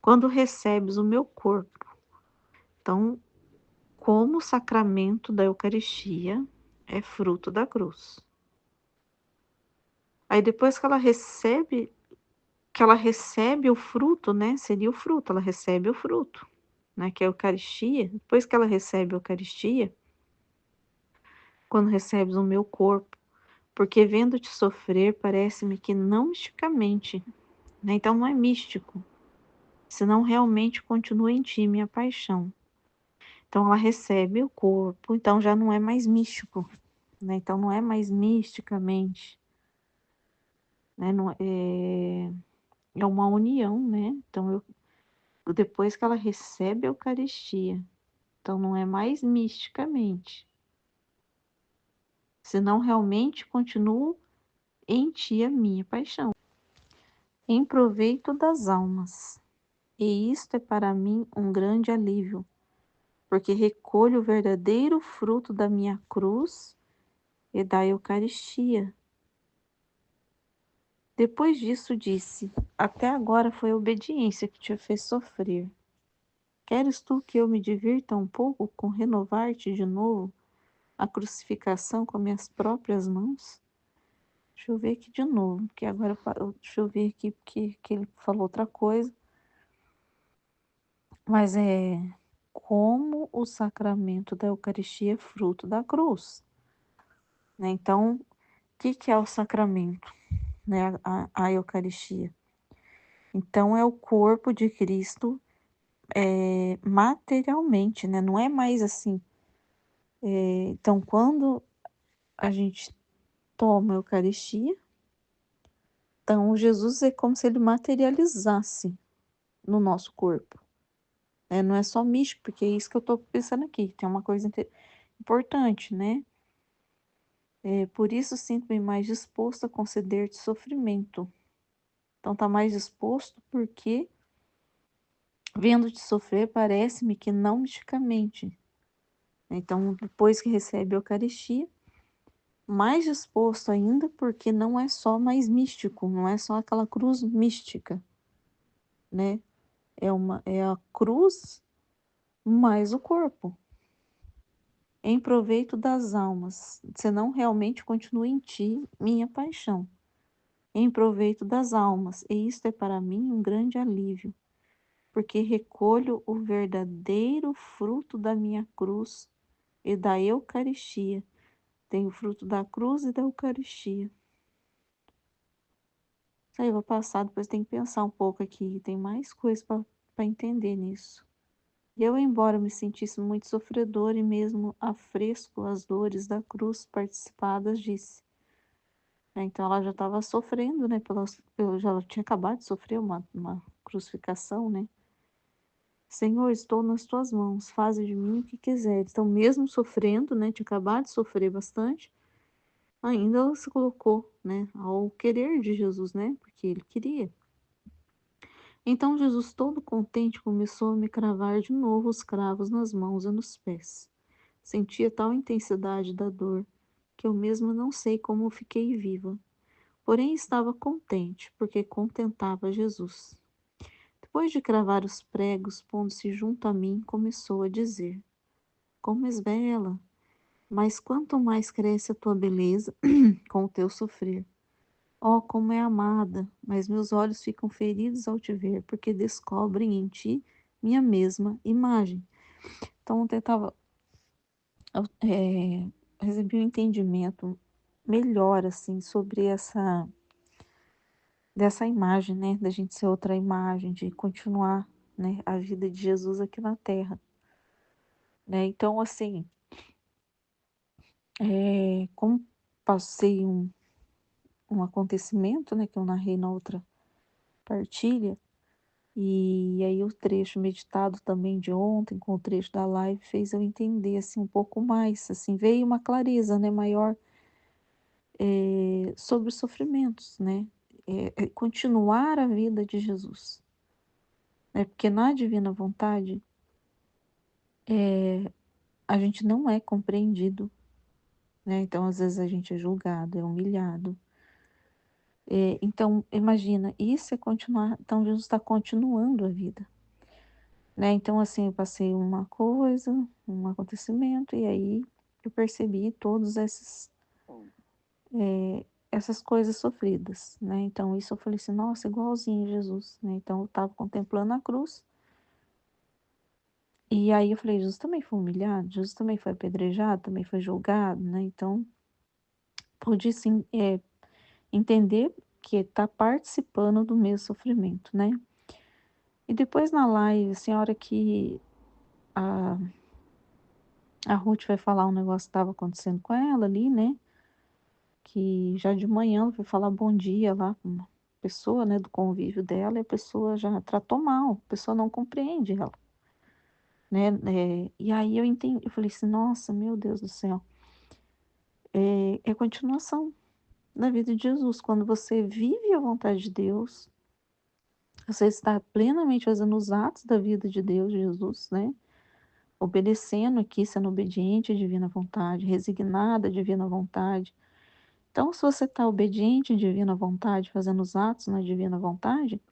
quando recebes o meu corpo. Então, como o sacramento da Eucaristia é fruto da cruz. Aí depois que ela recebe o fruto, né? Seria o fruto, ela recebe o fruto, né? Que é a Eucaristia. Depois que ela recebe a Eucaristia, quando recebes o meu corpo, porque vendo-te sofrer, parece-me que não misticamente, né? Então não é místico, senão realmente continua em ti minha paixão. Então ela recebe o corpo, então já não é mais místico, né? Então não é mais misticamente, né? Não, é uma união, né? Então depois que ela recebe a Eucaristia, então não é mais misticamente, senão realmente continuo em ti a minha paixão, em proveito das almas. E isto é para mim um grande alívio, porque recolho o verdadeiro fruto da minha cruz e da Eucaristia. Depois disso disse, até agora foi a obediência que te fez sofrer. Queres tu que eu me divirta um pouco com renovar-te de novo a crucificação com minhas próprias mãos? Deixa eu ver aqui de novo, porque agora deixa eu ver aqui porque que ele falou outra coisa. Mas como o sacramento da Eucaristia é fruto da cruz, né? Então, o que é o sacramento, né? A Eucaristia. Então, é o corpo de Cristo materialmente, né? Não é mais assim. Então, quando a gente toma a Eucaristia, então Jesus é como se ele materializasse no nosso corpo. Não é só místico, porque é isso que eu estou pensando aqui. Tem uma coisa importante, né? Por isso sinto-me mais disposto a conceder-te sofrimento. Então tá mais disposto porque, vendo-te sofrer, parece-me que não misticamente. Então, depois que recebe a Eucaristia, mais disposto ainda porque não é só mais místico, não é só aquela cruz mística, né? É a cruz mais o corpo, em proveito das almas, senão realmente continua em ti minha paixão, em proveito das almas, e isto é para mim um grande alívio, porque recolho o verdadeiro fruto da minha cruz e da Eucaristia. Tem o fruto da cruz e da Eucaristia. Isso aí eu vou passar, depois tem que pensar um pouco aqui, tem mais coisa para entender nisso. E eu, embora me sentisse muito sofredor e mesmo afresco as dores da cruz participadas, disse. Então ela já estava sofrendo, né? Já tinha acabado de sofrer uma crucificação, né? Senhor, estou nas tuas mãos, faze de mim o que quiseres. Então, mesmo sofrendo, né? Tinha acabado de sofrer bastante, ainda ela se colocou, né? Ao querer de Jesus, né? Porque ele queria. Então Jesus, todo contente, começou a me cravar de novo os cravos nas mãos e nos pés. Sentia tal intensidade da dor que eu mesma não sei como fiquei viva. Porém estava contente, porque contentava Jesus. Depois de cravar os pregos, pondo-se junto a mim, começou a dizer: Como és bela! Mas quanto mais cresce a tua beleza com o teu sofrer. Oh, como é amada! Mas meus olhos ficam feridos ao te ver, porque descobrem em ti minha mesma imagem. Então, eu tentava, recebi um entendimento melhor, assim, sobre dessa imagem, né? Da gente ser outra imagem, de continuar, né? A vida de Jesus aqui na Terra, né? Então, assim, como passei um acontecimento, né? Que eu narrei na outra partilha, e aí o trecho meditado também de ontem, com o trecho da live, fez eu entender, assim, um pouco mais, assim, veio uma clareza, né? Maior sobre os sofrimentos, né? Continuar a vida de Jesus, né? Porque na divina vontade a gente não é compreendido, né? Então às vezes a gente é julgado, é humilhado. Então imagina, isso é continuar. Então Jesus está continuando a vida, né? Então assim eu passei uma coisa, um acontecimento e aí eu percebi todos esses essas coisas sofridas, né? Então isso eu falei assim, nossa, igualzinho Jesus, né? Então eu estava contemplando a cruz e aí eu falei, Jesus também foi humilhado, Jesus também foi apedrejado, também foi julgado, né? Então pude sim entender que está participando do meu sofrimento, né? E depois na live, assim, a hora que a, a Ruth vai falar um negócio que estava acontecendo com ela ali, né? Que já de manhã ela foi falar bom dia lá com uma pessoa, né, do convívio dela, e a pessoa já tratou mal, a pessoa não compreende ela, né? E aí eu entendi, eu falei assim, nossa, meu Deus do céu, é continuação da vida de Jesus. Quando você vive a vontade de Deus, você está plenamente fazendo os atos da vida de Deus, Jesus, né? Obedecendo aqui, sendo obediente à divina vontade, resignada à divina vontade. Então, se você está obediente à divina vontade, fazendo os atos na divina vontade,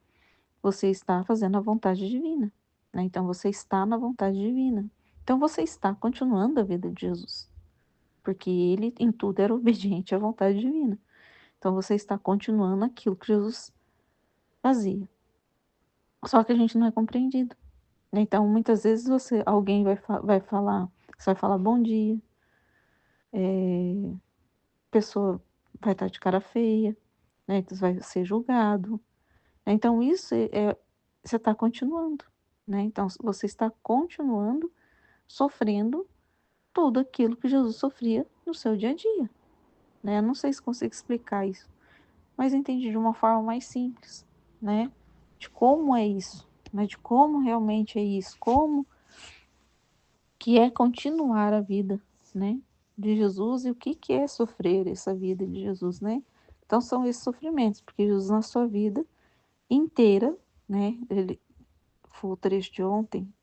você está fazendo a vontade divina, né? Então, você está na vontade divina. Então, você está continuando a vida de Jesus, porque ele em tudo era obediente à vontade divina. Então, você está continuando aquilo que Jesus fazia. Só que a gente não é compreendido. Então, muitas vezes alguém vai falar, você vai falar bom dia, a pessoa vai estar de cara feia, né? Então, você vai ser julgado. Então, isso você está continuando, né? Então, você está continuando sofrendo tudo aquilo que Jesus sofria no seu dia a dia, né? Eu não sei se consigo explicar isso, mas eu entendi de uma forma mais simples, né? De como é isso, né? De como realmente é isso, como que é continuar a vida, né, de Jesus e o que que é sofrer essa vida de Jesus, né? Então são esses sofrimentos, porque Jesus na sua vida inteira, né, ele foi o trecho de ontem,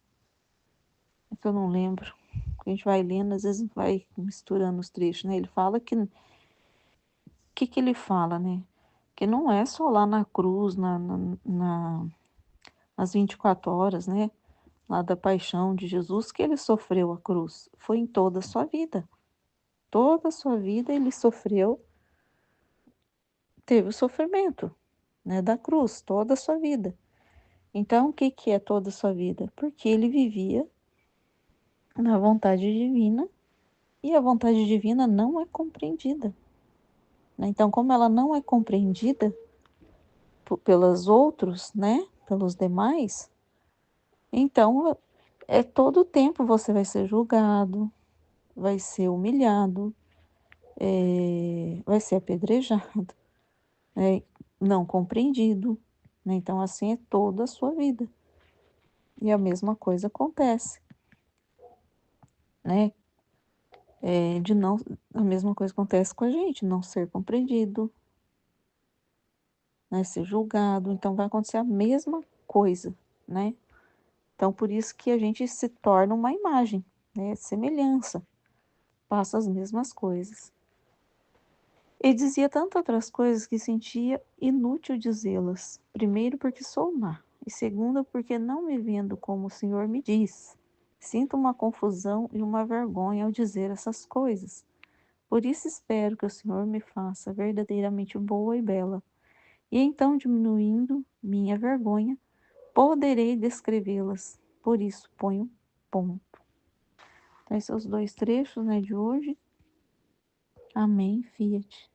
é que eu não lembro, a gente vai lendo, às vezes vai misturando os trechos, né? Ele fala que ele fala, né? Que não é só lá na cruz, nas 24 horas, né? Lá da paixão de Jesus que ele sofreu a cruz, foi em toda a sua vida. Toda a sua vida ele sofreu, teve o sofrimento, né, da cruz, toda a sua vida. Então, o que que é toda a sua vida? Porque ele vivia na vontade divina e a vontade divina não é compreendida, né? Então, como ela não é compreendida pelos outros, né, pelos demais, então todo o tempo você vai ser julgado, vai ser humilhado, vai ser apedrejado, né, não compreendido, né? Então, assim é toda a sua vida. E a mesma coisa acontece, né? A mesma coisa acontece com a gente, não ser compreendido, né? Ser julgado. Então, vai acontecer a mesma coisa, né? Então, por isso que a gente se torna uma imagem, né? Semelhança, passa as mesmas coisas. E dizia tantas outras coisas que sentia inútil dizê-las. Primeiro, porque sou má, e segundo, porque não me vendo como o Senhor me diz. Sinto uma confusão e uma vergonha ao dizer essas coisas. Por isso espero que o Senhor me faça verdadeiramente boa e bela. E então, diminuindo minha vergonha, poderei descrevê-las. Por isso, ponho ponto. Então, esses são os 2 trechos, né, de hoje. Amém, Fiat.